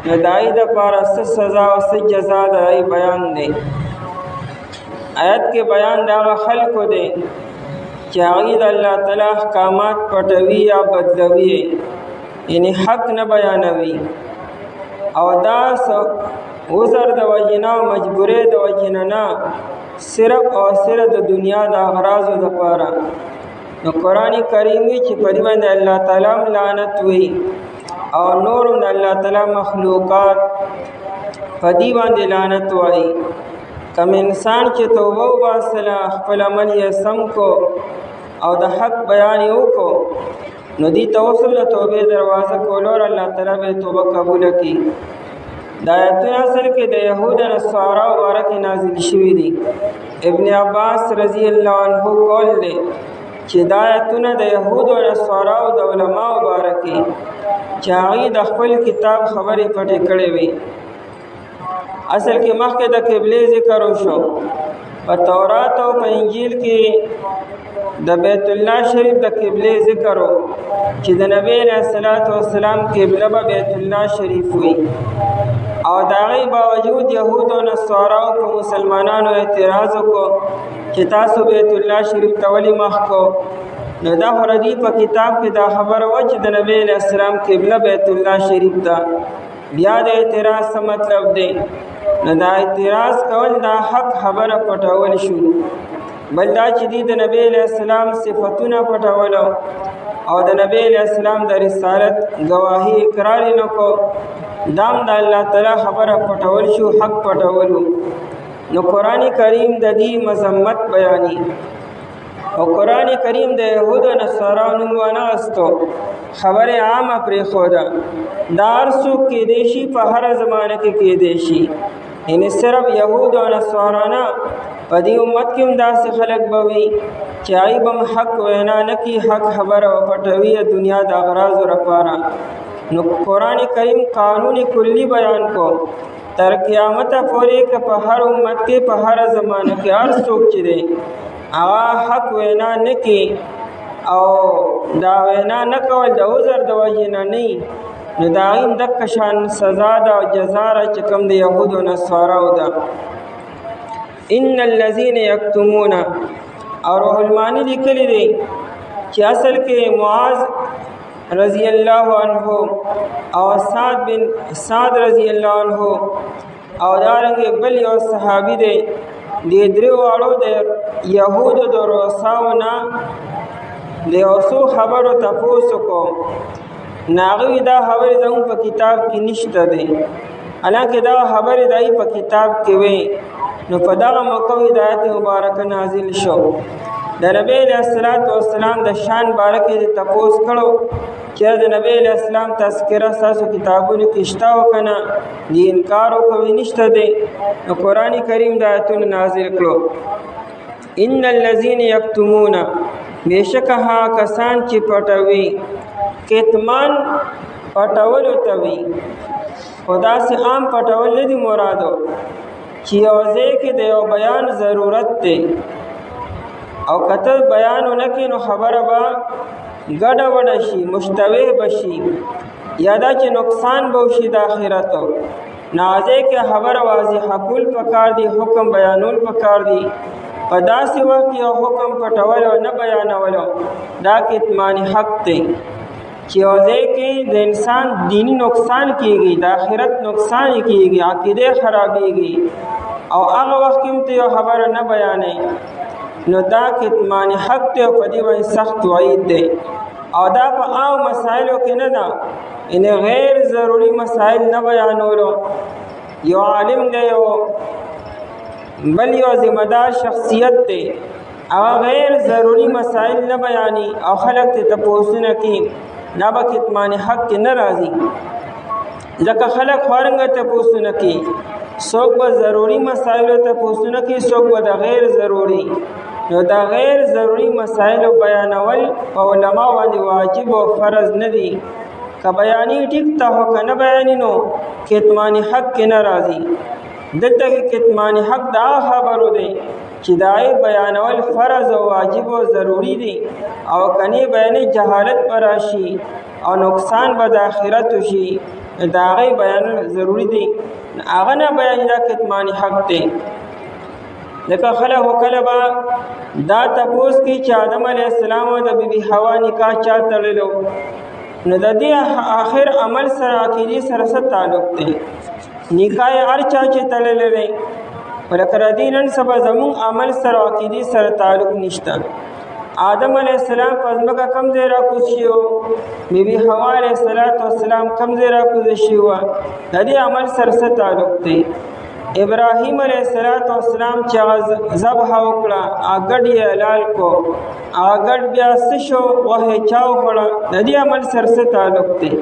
نو د هغې دپاره څه سزا او څه جزا د هغې بیان دی آیت کې بیان د هغه خلکو دی چې هغوی د الله تعالی احکامات پټوي یا بدلوي یعنی حق نه بیانوي او دا عذر د وجې نه او مجبورۍ د وجې نه صرف او صرف د دنیا د اغراضو دپاره نو قرآن کریم وی چې په دې باندې الله تعالی هم لعنت وي او نور د الله تعالی مخلوقات په دې باندې لعنت وایي کم انسان چې توبه وباسله خپل عمل یې سم کو او د حق بیان یې وکړو نو دې ته اوس د توبې دروازه کولو الله تعالی به توبه قبوله کړي دا آیتونه اصل کې د یهود او نصارا باره کې نازل شوي دي ابن عباس رضی الله عنه قول دی چې دا آیتونه د یهود او نصارا او د علماو باره کې چې هغوی د خپل کتاب خبرې پټې کړې وي اصل کې مخکې د قبلې ذکر وشو په تورات او په انجیل کې د بیت الله شریف د قبلې ذکر و چې د نبی علیه الصلاة والسلام قبله به بیت الله شریف وي او د هغې باوجود یهود او نصاراو په مسلمانانو اعتراض وکړو چې تاسو بیت الله شریف ته ولې مخ کو نو دا خو ردي په کتاب کې دا خبره وه چې د نبی علیه السلام قبله بیت الله شریف ده بیا د اعتراض څه مطلب دی نو دا اعتراض کول دا حق خبره پټول شو بل دا چې دی د نبی علیه السلام صفتونه پټولو او د نبی علیه السلام د رسالت گواهی اقرار یې نه کو دام د الله تعالی خبره پټول شو حق پټولو نو قرآن کریم د دې مذمت بیاني او قرآن کریم د یهودو نصارانو نوم وانهغستو خبرې عامه پرېښوده دا هر څوک کیدی شي په هره زمانه کې کیدی شي یعنې صرف یهود او نصارا نه په دې امت کې هم داسې خلک به وي چې هغوی به هم حق وینا نه کړي حق خبره وپټوي د دنیا د اغراضو لپاره نو قرآن کریم قانون کلی بیان کو تر قیامته پورې که په هر امت کې په هره زمانه کې هر څوک چې دی هغه حق وینا نه کړي او دا وینا نه کول د عذر د وجې نه نه نو د هغې هم دقه شان سزا ده او جزا ده چې کوم د یهودو نصاراو ده ان الذین یکتمون او روح المانی لیکلی دی چې اصل کې معاذ رضی الله عنه او سعد بن سعد رضی الله عنه او دارنګه بل یو صحابي دی د درو واړو د يهودو د رؤساونه د اوسو خبرو تاسو کو ناغوی دا خبرې زموږ په کتاب کې نشته دی حالانکه دا خبرې دای په کتاب کې وي نو په دغه موقع هدایت مبارکه نازل شو د نبی علیہ الصلوۃ والسلام د شان بارکه تپوس کړو چې د نبی علیہ السلام تذکرہ تاسو کتابونو کې شته او کنه دی انکار کوي نشته دی نو قران کریم د آیتونو نازل کړو ان الذين يكتمون بشکها کسان چې پټوي کتمان پټول توي خدا سے عام پټول نه دی مرادو چې اوځه کې د یو بیان ضرورت دی او کته بیانونه کې نو خبره با ګډه وډه شي مشتبه بشي یادا چې نقصان به شي د آخرت نازه کې خبره واضح کول پکار دی حکم بیانول پکار دی په داسې وخت یو حکم پټول او نه بیانول دا کتمان حق دی چې اوځه کې د انسان دینی نقصان کیږي د آخرت نقصان کیږي عقیده خرابېږي او هغه وخت کې یو خبره نه بیانې نو دا کتمان حق ته په دې باندې سخت وعید دی او دا په عام مسائلو کې نه ده ان غیر ضروری مسائل نه بیانولو یو عالم دی یو بل یو ذمہ دار شخصیت دی او غیر ضروری مسائل نه بیانی او خلق ته تپوسونه کوي نه به کتمان حق کې نه راځي ځکه خلق خورنګ تپوسونه کوي څوک به ضروری مسائل تپوسونه کوي څوک به د غیر ضروری نو دا غیر ضروری مسائل بیانول او علماء باندې واجب او فرض نه دي که بیانی ټیک ته هو کنه بیانی نو کتمان حق کې نه راځي دلته کې کتمان حق دا خبرو دی چې دای بیانول فرض او واجب او ضروری دي او کني بیان جهالت پر راشي او نقصان به د آخرت شي دا غي بیان ضروری دي هغه نه بیان دا کتمان حق دی لکه خلق وکړه با دا تپوس کی چې آدم علیہ السلام او د بیبي حوا نکاح چا تړلو نو د دې آخر عمل سره عقیدې سره څه تعلق دی نکاح هر چا چې تړلې وي ولکه دینن سبا زمون عمل سره عقیدې سره تعلق نشته آدم علیہ السلام پزماکه کم ځای را کوشیو بیبي حوا علیہ السلام کم ځای را کوشیو د دې عمل سره څه تعلق دی ابراهیم علیہ السلام چې ذبح وکړه اګډ یې حلال کو اګډ بیا شو وه چاو کړه د دې عمل سره تعلق دی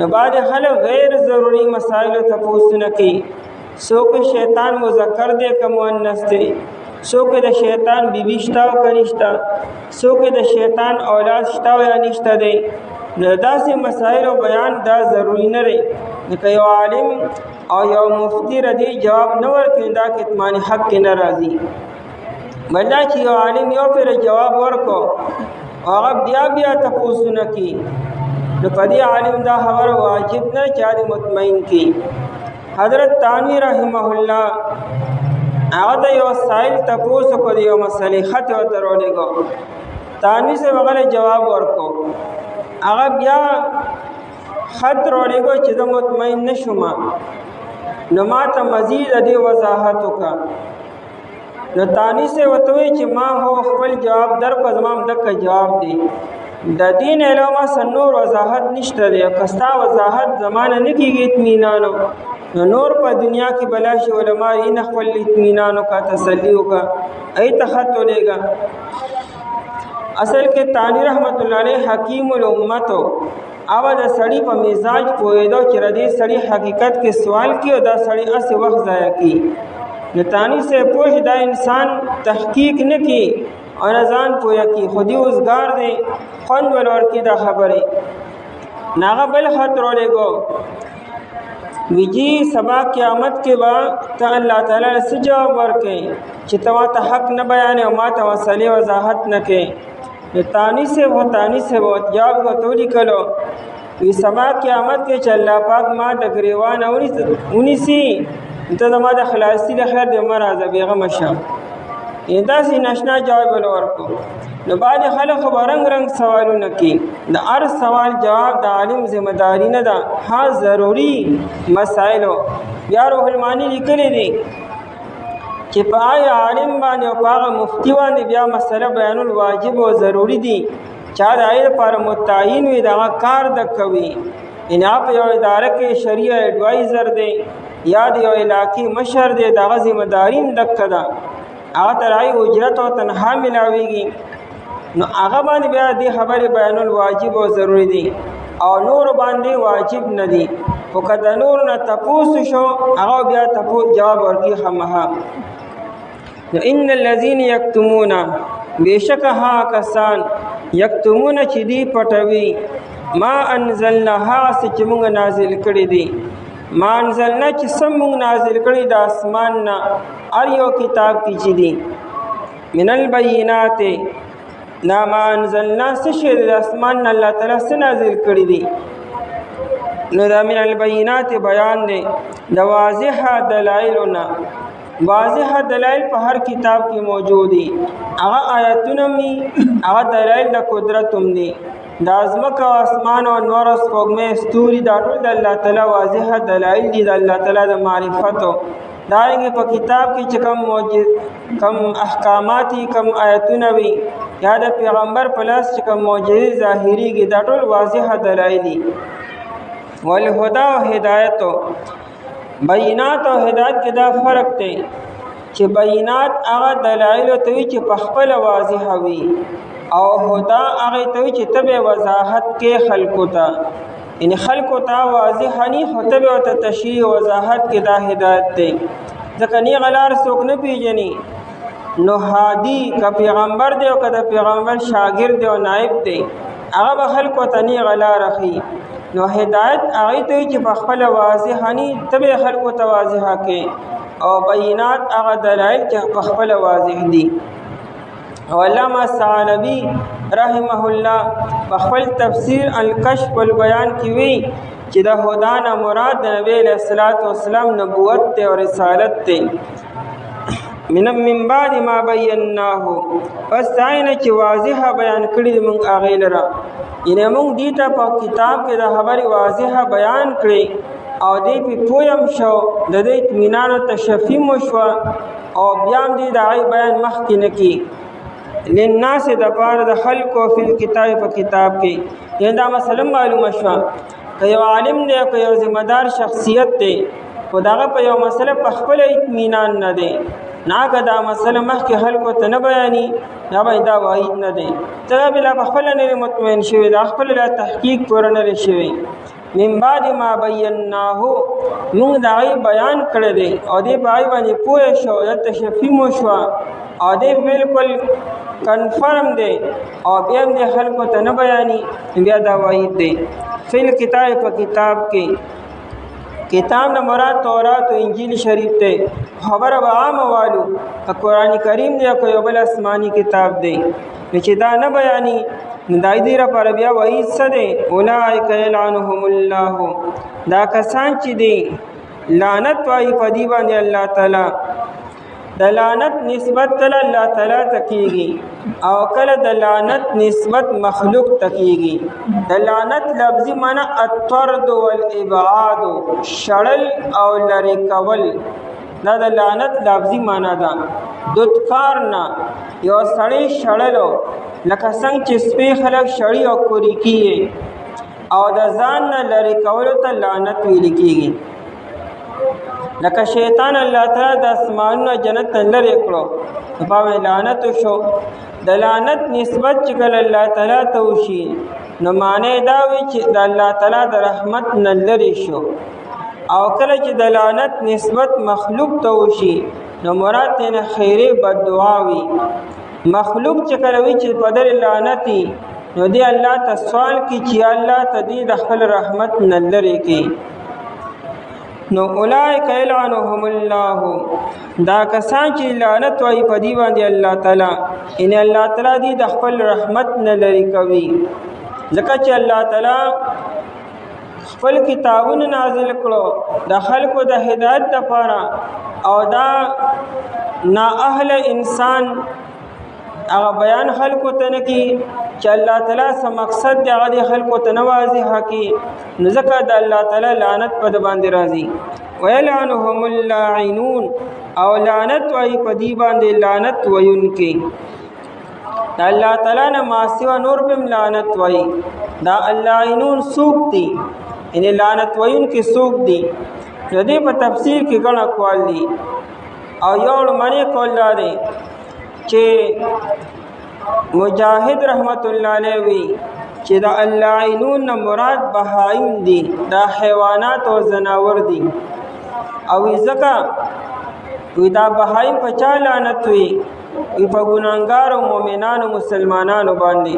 نو بعد خلک غیر ضروری مسائل ته پوښتنه کوي څوک شیطان مذکر دی که مؤنث دی څوک د شیطان بیبي شته او کنيشته څوک د شیطان اولاد شته یا نشته دی نو داسې مسائل او بیان دا ضروری نه لري که یو عالم او یو مفتی ردی جواب نه ورکړي دا کتمان حق کې نه راځي بلدا چې یو عالم یو پر جواب ورکو هغه بیا تپوسونه کوي نو په دې عالم دا خبره واجب نه چې مطمئن کی حضرت تانوی رحمه الله هغه یو سائل تپوس کو دی یو مسلې خط ورولېګو تانوی سے وغیرہ جواب ورکو هغه بیا خط رولېګو چې زه مطمئن نشم نو ما ته مزید دې وضاحت وکړه نو تانی سے وتوي چې ما هو خپل جواب در په زمام دک جواب دی د دین علما سنور وضاحت نشته دی کستا وضاحت زمانه نه کیږي اطمینان نو نور په دنیا کې بلاشي علما یې نه خپل اطمینان کا تسلی وکړه ای تخت ولېګا اصل کې تانی رحمت الله علیه حکیم الامت او دا سړی په مزاج پوهېدو چې ردی سړی حقیقت کې سوال کی او دا سړی اسې وخت ضایع کی نتانی سے پوښ دا انسان تحقیق نه کی او ځان پوهه کی خودی اوسګار دی خوند ولور کی دا خبره ناغه بل خطر ولګو ویجی سبا قیامت کې با ته الله تعالی سے جواب ورکې چې توا ته حق نه بیان او ما ته وسلې وضاحت نه کې تانی سے وہ جواب کو تو نکلو وی سما قیامت کے چل اللہ پاک ما د گریوان اونیسی ته ما د خلاصي د خیر د مرزه بیغه مشه دا سي نشنا جواب ورکو نو بعد خلک خو رنګ رنګ سوالونه کوي، د هر سوال جواب د عالم ذمہ داری نه ده. ها ضروري مسایلو بیا روح المانی لیکلی دی چې په هغه عالم باندې او په هغه مفتي باندې بیا مسله بیانول واجب او ضروری دي. چا د هغې لپاره متعین وي د هغه کار د کوي، یعنې هغه په یو اداره کې شریع ایډوایزر دی یا د یو علاقې مشر دی، د هغه ذمہ داري هم دکه ده، هغه ته د هغې اجرت او تنخوا میلاویږي. نو هغه باندې بیا دې خبرې بیانول واجب او ضروري دي او نور باندې واجب نه دي. خو که د نور نه تپوس شو هغه بیا جواب ورکړي خامخا. نو ان الذین یکتمون، بېشکه هغه کسان یکتمون چې دی پټوي ما انزلنا، هغه څه چې موږ نازل کړي دي. ما انزلنا چې څه موږ نازل کړي د اسمان نه هر یو کتاب کې چې دي. من البینات، نا ما انزلنا څه شی د اسمان نه الله تعالی څه نازل کړي دي. نو دا من البینات بیان دی د واضح دلایلونه. واضح دلائل په هر کتاب کې موجود دي، هغه آیاتونه می هغه دلایل د قدرت هم دي. د ځمکه او اسمان او نور سپوږمۍ ستوري دا ټول د الله تعالی واضح دلایل دي د الله تعالی د معرفتو. دارنګه په کتاب کې چې کم احکامات کم آیاتونه وي یا د پیغمبر په لاس چې کم معجزې ظاهریږي دا ټول واضح دلایل دي. والهدى او هدایت، بینات او هدایت کې دا فرق دی چې بینات هغه دلایل ته وي چې په خپل واضح وي او هدا هغه ته وي چې تبه وضاحت کې خلقو ته، یعنی خلقو ته واضح نه خو تبه او تشریح وضاحت کې دا هدایت دی. ځکه نه غلار څوک نه پیژني، نو هادي که پیغمبر دی او که د پیغمبر شاګرد دی او نائب دی هغه به خلقو ته نه غلار اخی. نو هدایت هغه ته چې په خپل واضح نه تبه خلقو ته واضح کې، او بینات هغه دلایل چې په خپل واضح دي. او علامه ثعلبی رحمه الله په خپل تفسیر الکشف والبیان کې وی چې د هدا نه مراد د نبی علیہ الصلوۃ والسلام نبوت ته او رسالت ته. من بعد ما بیناه، پس داینه چې واضح بیان کړی موږ هغې لره، یعنې موږ دې ته په کتاب کې د خبرې واضح بیان کړي او دې پې پوه هم شو، د دې اطمینان او تشفي مو شوه او بیا هم دې د هغې بیان مخکې نه کړي. للناس دپاره د خلکو فی الکتاب په کتاب کې، یعنې دا مسله معلومه شوه که یو عالم دی او که یو ذمہ دار شخصیت دی خو د هغه په یو مسله په خپله اطمینان نه دی، ناګه دا مسله مخکې خلکو ته نه بیاني دا به دا واحد نه دی، ځکه بلا په خپله نه مطمئن شوی، دا خپله لا تحقیق پوره نه شوی. من بعد ما بیناه، موږ د هغې بیان کړی دی او دې په هغې باندې پوه شو، د تشفي مو شوه او دې بالکل کنفرم دی او بیا هم دې خلکو ته نه بیاني، بیا دا واحد دی. فی الکتاب په کتاب کې، کتاب نه مراد تورات او انجیل شریف ته خبره به عامه والو که قرآن کریم دی او که یو بل آسماني کتاب دی، نو چې دا نه بیاني نو د دې لپاره بیا وعید څه دی؟ اولئک یلعنهم الله، دا کسان چې دی لعنت وایي په دې باندې الله تعالی. د لعنت نسبت کله الله تعالی ته کېږي او کله د لعنت نسبت مخلوق ته کېږي. د لعنت لفظي معنی الطرد والابعاد، شړل او لرې کول، دا د لعنت لفظي معنی ده. دودکار نه یو سړی شړلو، لکه څنګه چې سپی خلک شړي او کوري کیږي، او د ځان نه لرې کولو ته لعنت ویل کېږي. لکه شیطان الله تعالی د اسمانونو جنت ته لرې کړو نو په لعنت شو. د لعنت نسبت چې کله الله تعالی ته وشي نو معنی دا وي چې د الله تعالی د رحمت نه لرې شو، او کله چې د لعنت نسبت مخلوق ته وشي نو مراد نه خیره بد دعا وي. مخلوق چې کله وي چې په در لعنتي نو دی الله ته سوال کی چې الله ته دې د خپل رحمت نه لرې کی. نو اولئک یلعنهم الله، دا کسان چې لعنت وایي په دې باندې الله تعالی، ان الله تعالی دې د خپل رحمت نه لرې کوي. ځکه چې الله تعالی خپل کتابونه نازل کړو د خلکو د هدایت لپاره، او دا نا اهل انسان هغه بیان خلکو ته نه کی چې الله تعالی څه مقصد دی، هغه خلکو ته نه واضح کی، نو ځکه د الله تعالی لعنت په د باندې راځي. ويلعنهم اللاعنون، او لعنت وای په دی باندې لعنت وینکي. دا الله تعالی نه ما سوا نور بم لعنت وای. دا اللاعنون سوق دي، ان لعنت وینکي سوق دي. د دې په تفسیر کې ګڼ اقوال دي، او یو معنی کول لري چې مجاهد رحمت الله علیه وی چې دا اللاعنون نه مراد بهایم دي، دا حیوانات او زناور دي. او ځکه وی دا بهایم په چا لعنت وی په ګناهګار او مؤمنانو مسلمانانو باندې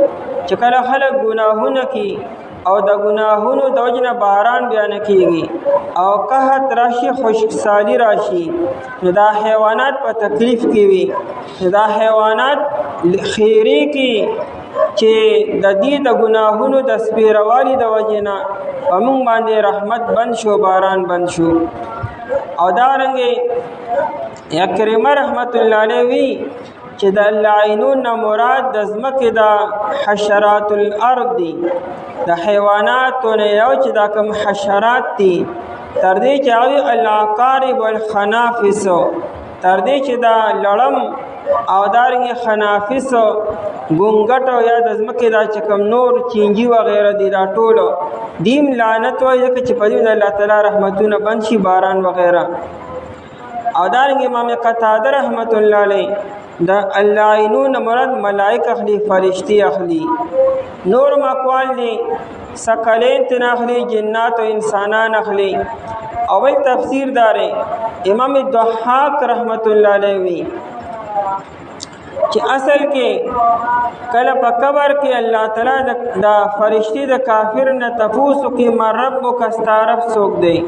چې کله خلک ګناهونه کوي او د ګناهونو د وجنه باران بیان کیږي او قحط راشي، خشکسالی راشي، نو دا حیوانات په تکلیف کې وي. دا حیوانات خیری کې چې د دې د ګناهونو د سپیروالي د وجنه په موږ باندې رحمت بند شو، باران بند شو. او دارنګه اکرمه رحمت الله علیه وی چې د اللاعنون نه مراد د ځمکې د حشرات الارض دي، د حیواناتو نه یو چې دا کوم حشرات دي، تر دې چې هغوی العقارب والخنافس، تر دې چې دا لړم او دارنګې خنافس ګونګټ او یا د ځمکې دا چې کوم نور چینجي وغیره دي، دا ټولو دیم لعنت وایي ځکه چې په دې الله تعالی رحمتونه بند شي، باران وغیره. او دارنګې امام قتاده رحمت الله علیه دا اللاعنون مراد ملائک اخلی، فرشتي اخلی. نور مقوال دی ثقلین تن اخلی، جنات و انسانان اخلی. اول تفسیر داره امام ضحاک رحمت الله علیه وی چې اصل کې کله په قبر کې الله تعالی دا فرشتي د کافر نه تفوسو کې من ربک استعرف څوک دی،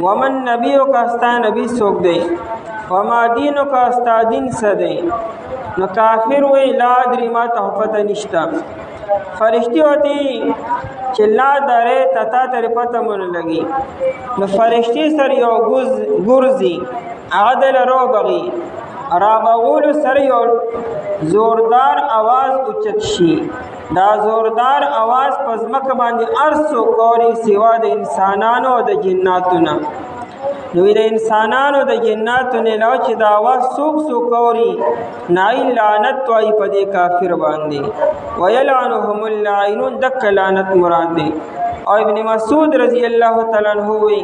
ومن نبیک استا نبی څوک دی، وما دینک استا دین څه دی. نو کافر وی لا ادري ما تحفت نشتا. فرشتي وتی چې لا دره تتا تر پته مون لګي. نو فرشتي سره یو ګرځي عادل رو بغي را بغول سره یو زوردار आवाज اوچت شي. دا زوردار आवाज پزمک باندې ارسو کوری سوا د انسانانو او د جناتو نه. نو د انسانانو د جناتو نه لا چې دا आवाज سوق کوری نای لعنت وای په دې کافر باندې. ويلعنهم اللاعنون، دک لعنت مراد دی. او ابن مسعود رضی الله تعالی عنہ وی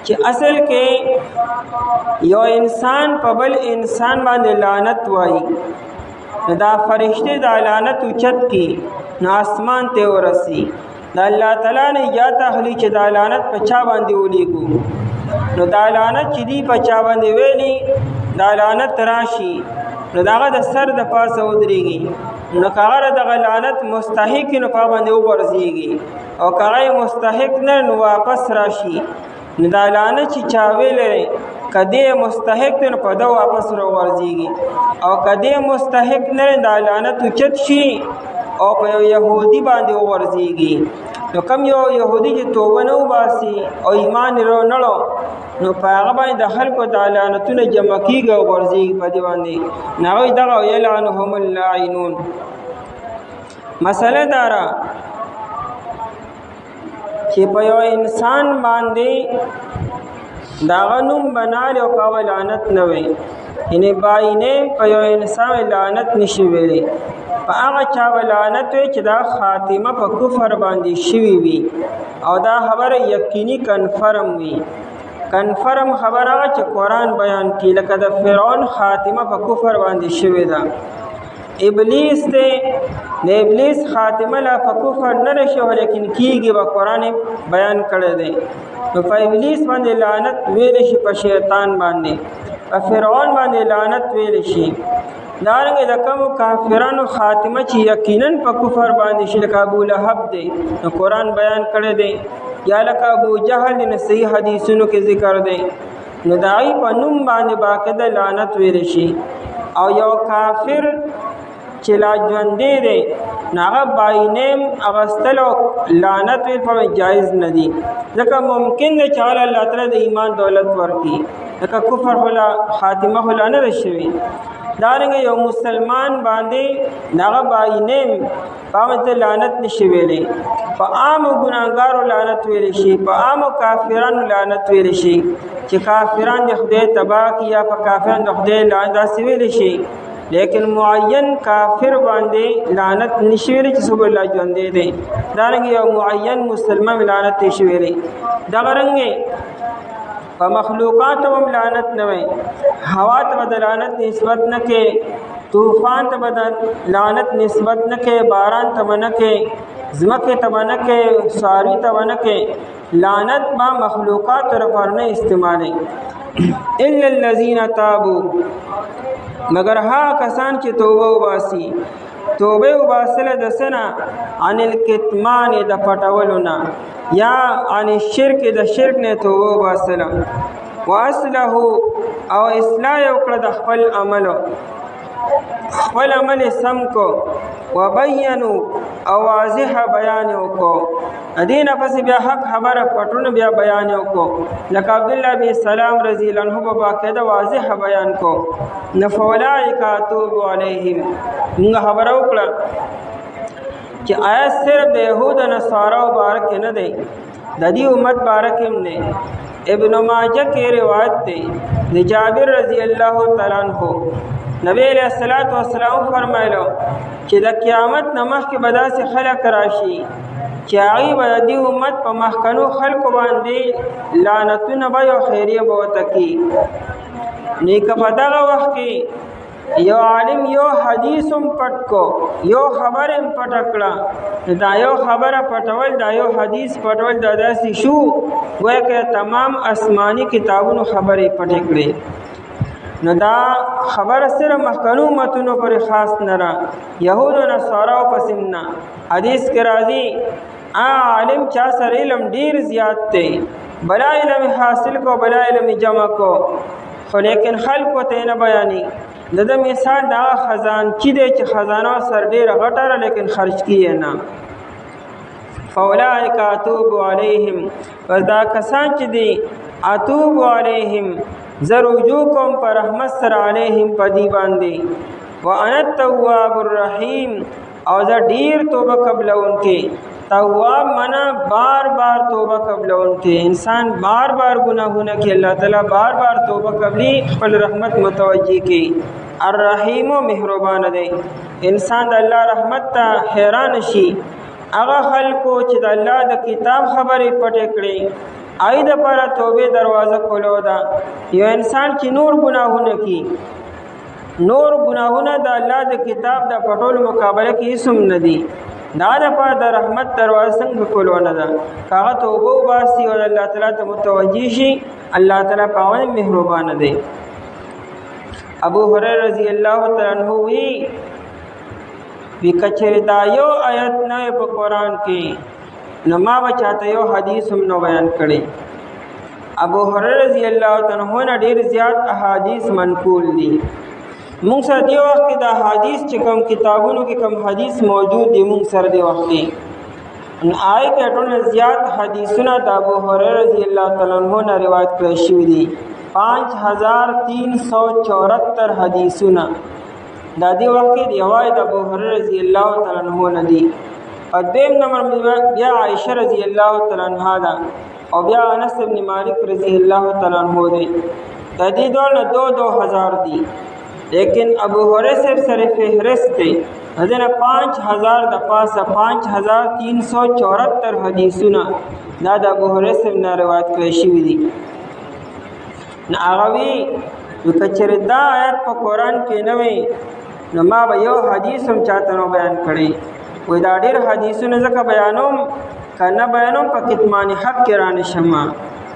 چې اصل کې یو انسان په بل انسان باندې لعنت وای، دا فرشته دا لعنت اوچت کی نو اسمان ته ورسی. دا الله تعالی نه یا تخلی چې دا لعنت په چا باندې ولیکو، نو دا لعنت چې دی په چا باندې ویلی دا لعنت راشي، نو داغه د سر د پاسه ودرېږي. نو کاغه دغه لعنت مستحق نو په باندې وګرځيږي، او کاغه مستحق نه نو واپس راشي. نو دا لعنت چې چا ویلې کده مستحق نه په دا واپس راورځيږي، او کده مستحق نه دا لعنت اوچت شي او په يهودي باندې ورځيږي. نو کوم یو يهودي چې توبه نه وباسي او ایمان ورو نړو، نو په هغه باندې د خلکو د لعنتونو جمع کیږي او ورځيږي په دې باندې. نو دغه یلعنهم اللاعنون. مسله دارا چې په یو انسان باندې دا غنوم بنال او په لعنت نه وي، یعنی باینه په یو انسان لعنت نشي ویلي. په هغه چا لعنت وي چې دا خاتمه په کفر باندې شوي وي، او دا خبره یقیني کنفرم وي. کنفرم خبره چې قرآن بیان کی، لکه د فرعون خاتمه په کفر باندې شوي ده. ابلیس ته د ابلیس خاتمه لا په کفر نه رشي، لیکن کیږي به قرآن بیان کړی دی. نو په ابلیس باندې لعنت ویل شي، په شیطان باندې، په فرعون باندې لعنت ویل شي. دارنګه د کوم کافرانو خاتمه چې یقینا په کفر باندې شي، لکه ابو لهب دی، نو قرآن بیان کړی دی، یا لکه ابو جهل نه صحیح حدیثونو کې ذکر دی. نو دای په نوم باندې باقاعده لعنت ویل شي. او یو کافر چې لا ژوندی دی ناغه باینیم اغستل او لعنت ویل په جایز نه دی، ځکه ممکن دی چې الله تعالی د ایمان دولت ورکړي، ځکه کفر ولا خاتمه ولا نه شوی. دارنګه یو مسلمان باندې دغه باینیم باندې لعنت نشي ویلې، په عام ګناګارو لعنت ویل شي، په عام کافرانو لعنت ویل شي چې کافران د خدای تبا کی یا په کافرانو د خدای لعنت ویل شي، لیکن معین کافر باندې لعنت نشي ویلې چې سب الله ژوندې دی. دارنګه یو معین مسلمان لعنت نشي ویلې. دغه رنګه په مخلوقات هم لعنت نه وي، هوا ته لعنت نسبت نه کې، طوفان ته لعنت نسبت نه کې، باران ته نه کې، زمکه ته نه کې، ساری ته نه کې. لعنت با مخلوقات پر نه استعمالي. الا الذين تابوا، مگر ها کسان چې توبه وباسي، توبه وباسله د سنا عن الکتمان د پټولونه یا عن الشرک د شرک نه توبه وباسله، واصله او اصلاح وکړه د خپل عمل سم کو، وبینوا او واضح بیان وکړو، ادینه پس بیا حق خبره پټونه بیا بیان وکړو، لکه عبد الله بن سلام رضی الله عنه په باقاعده واضح بیان کو. نفولائک اتوب علیهم، موږ خبره وکړه چې آیا صرف د يهود نصارا مبارک نه دی، د دې امت مبارک هم نه. ابن ماجه کې روایت دی د جابر رضی الله تعالی عنہ، نبی علیہ الصلوۃ والسلام فرمایلو چې د قیامت نمخ کې به داسې خلک راشي چې هغوی به د دې امت په مخکنو خلکو باندې لعنتونه به او خیریه به ورته کوي. نو که په دغه وخت کې یو عالم یو حدیث هم پټ کو، یو خبر هم پټ کړه، دا یو خبره پټول، دا یو حدیث پټول، دا داسې شو گویا که تمام آسمانی کتابونو خبرې پټې کړې. نو دا خبر سره مخکنو متونو پر خاص نه را، یهود و نصارا پسیم نه. حدیث کې راځي عالم چا سره علم ډیر زیات دی، بلا علم حاصل کو، بلا علم جمع کو، خو لیکن خلکو ته نه بیاني. د مثال دا خزانچی دی چې خزانه سر ډیره غټه لیکن خرج کیه نه. فاولئک اتوب علیهم، پس دا کسان چې دی اتوب علیهم زرجو کوم پر رحمت سره علیهم پدی باندې، وانا التواب الرحیم، او زه ډیر توبه قبلونکې. تواب منا بار بار توبه قبلونکې، انسان بار بار گناهونه کې الله تعالی بار بار توبه قبلی خپل رحمت متوجه کی. الرحیم مهربان دی، انسان د الله رحمت ته حیران شي. هغه خلکو چې د الله د کتاب خبرې پټې کړې آی د پر توبه دروازه کولو دا. یو انسان چې نور گناهونه کی، نور گناهونه د الله د کتاب د پټول مقابله کې اسم ندي، دا د پر د رحمت دروازه څنګه کولو نه ده. هغه توبه وباسي او الله تعالی ته متوجه شي، الله تعالی پاون مهربان دی. ابو هريره رضی الله تعالی عنہ وی کچره دا یو آیت نه په قران کې نو ما بچاته یو حدیث هم نو بیان کړي. ابو هريره رضی الله تعالی عنہ نه ډیر زیات احادیث منقول دي. موږ سره دی وخت کې دا حدیث چې کوم کتابونو کې کوم حدیث موجود دي موږ سره دی وخت کې ان آی کې ټول زیات حدیثونه د ابو هريره رضی الله تعالی عنہ نه روایت کړی شوی دي. 5374 حدیثونه دا دی وخت کې دی روایت ابو هريره رضی الله تعالی عنہ نه دي. ادم نمبر بیا عائشہ رضی الله تعالی عنها دا او بیا انس بن مالک رضی الله تعالی عنہ دي. د دې ډول 2000 دي، لیکن ابو هريره سره فهرست دی حضرت 5000 د پاسه 5374 حدیثونه دا د ابو هريره نه روایت کړی شوی دي. ناغوی کچره دا آیت په قران کې نه وي نو ما به یو حدیث هم چاته نو بیان کړی وای. دا ډېر حدیثونه ځکه بیانوم کنه بیانوم په کتمان حق کې را نشم،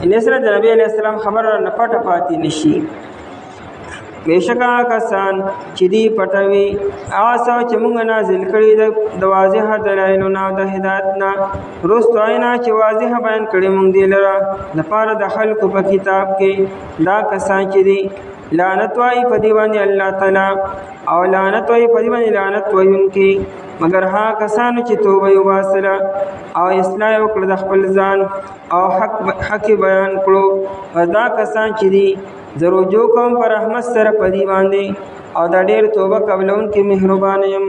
ان سره د نبی علیہ السلام خبر نه پټه پاتې نشي. بشکا کسان چې دی پټوي آسو چې موږ نازل کړي د واضح دلایل نه د هدایت نه رستوینا چې واضح بیان کړي موږ دی لره د پاره د خلکو په کتاب کې. دا کسان چې دی لعنت وای په دی باندې الله تعالی او لعنت وای په دی باندې لعنت وایونکي، مگر ها کسان چې توبه وباسله او اصلاح وکړه د خپل ځان او حق بیان کړو. دا کسان چې دی زرجو کوم پر رحمت سره پدی باندې او دا ډېر توبه قبلونکي مهربان یم.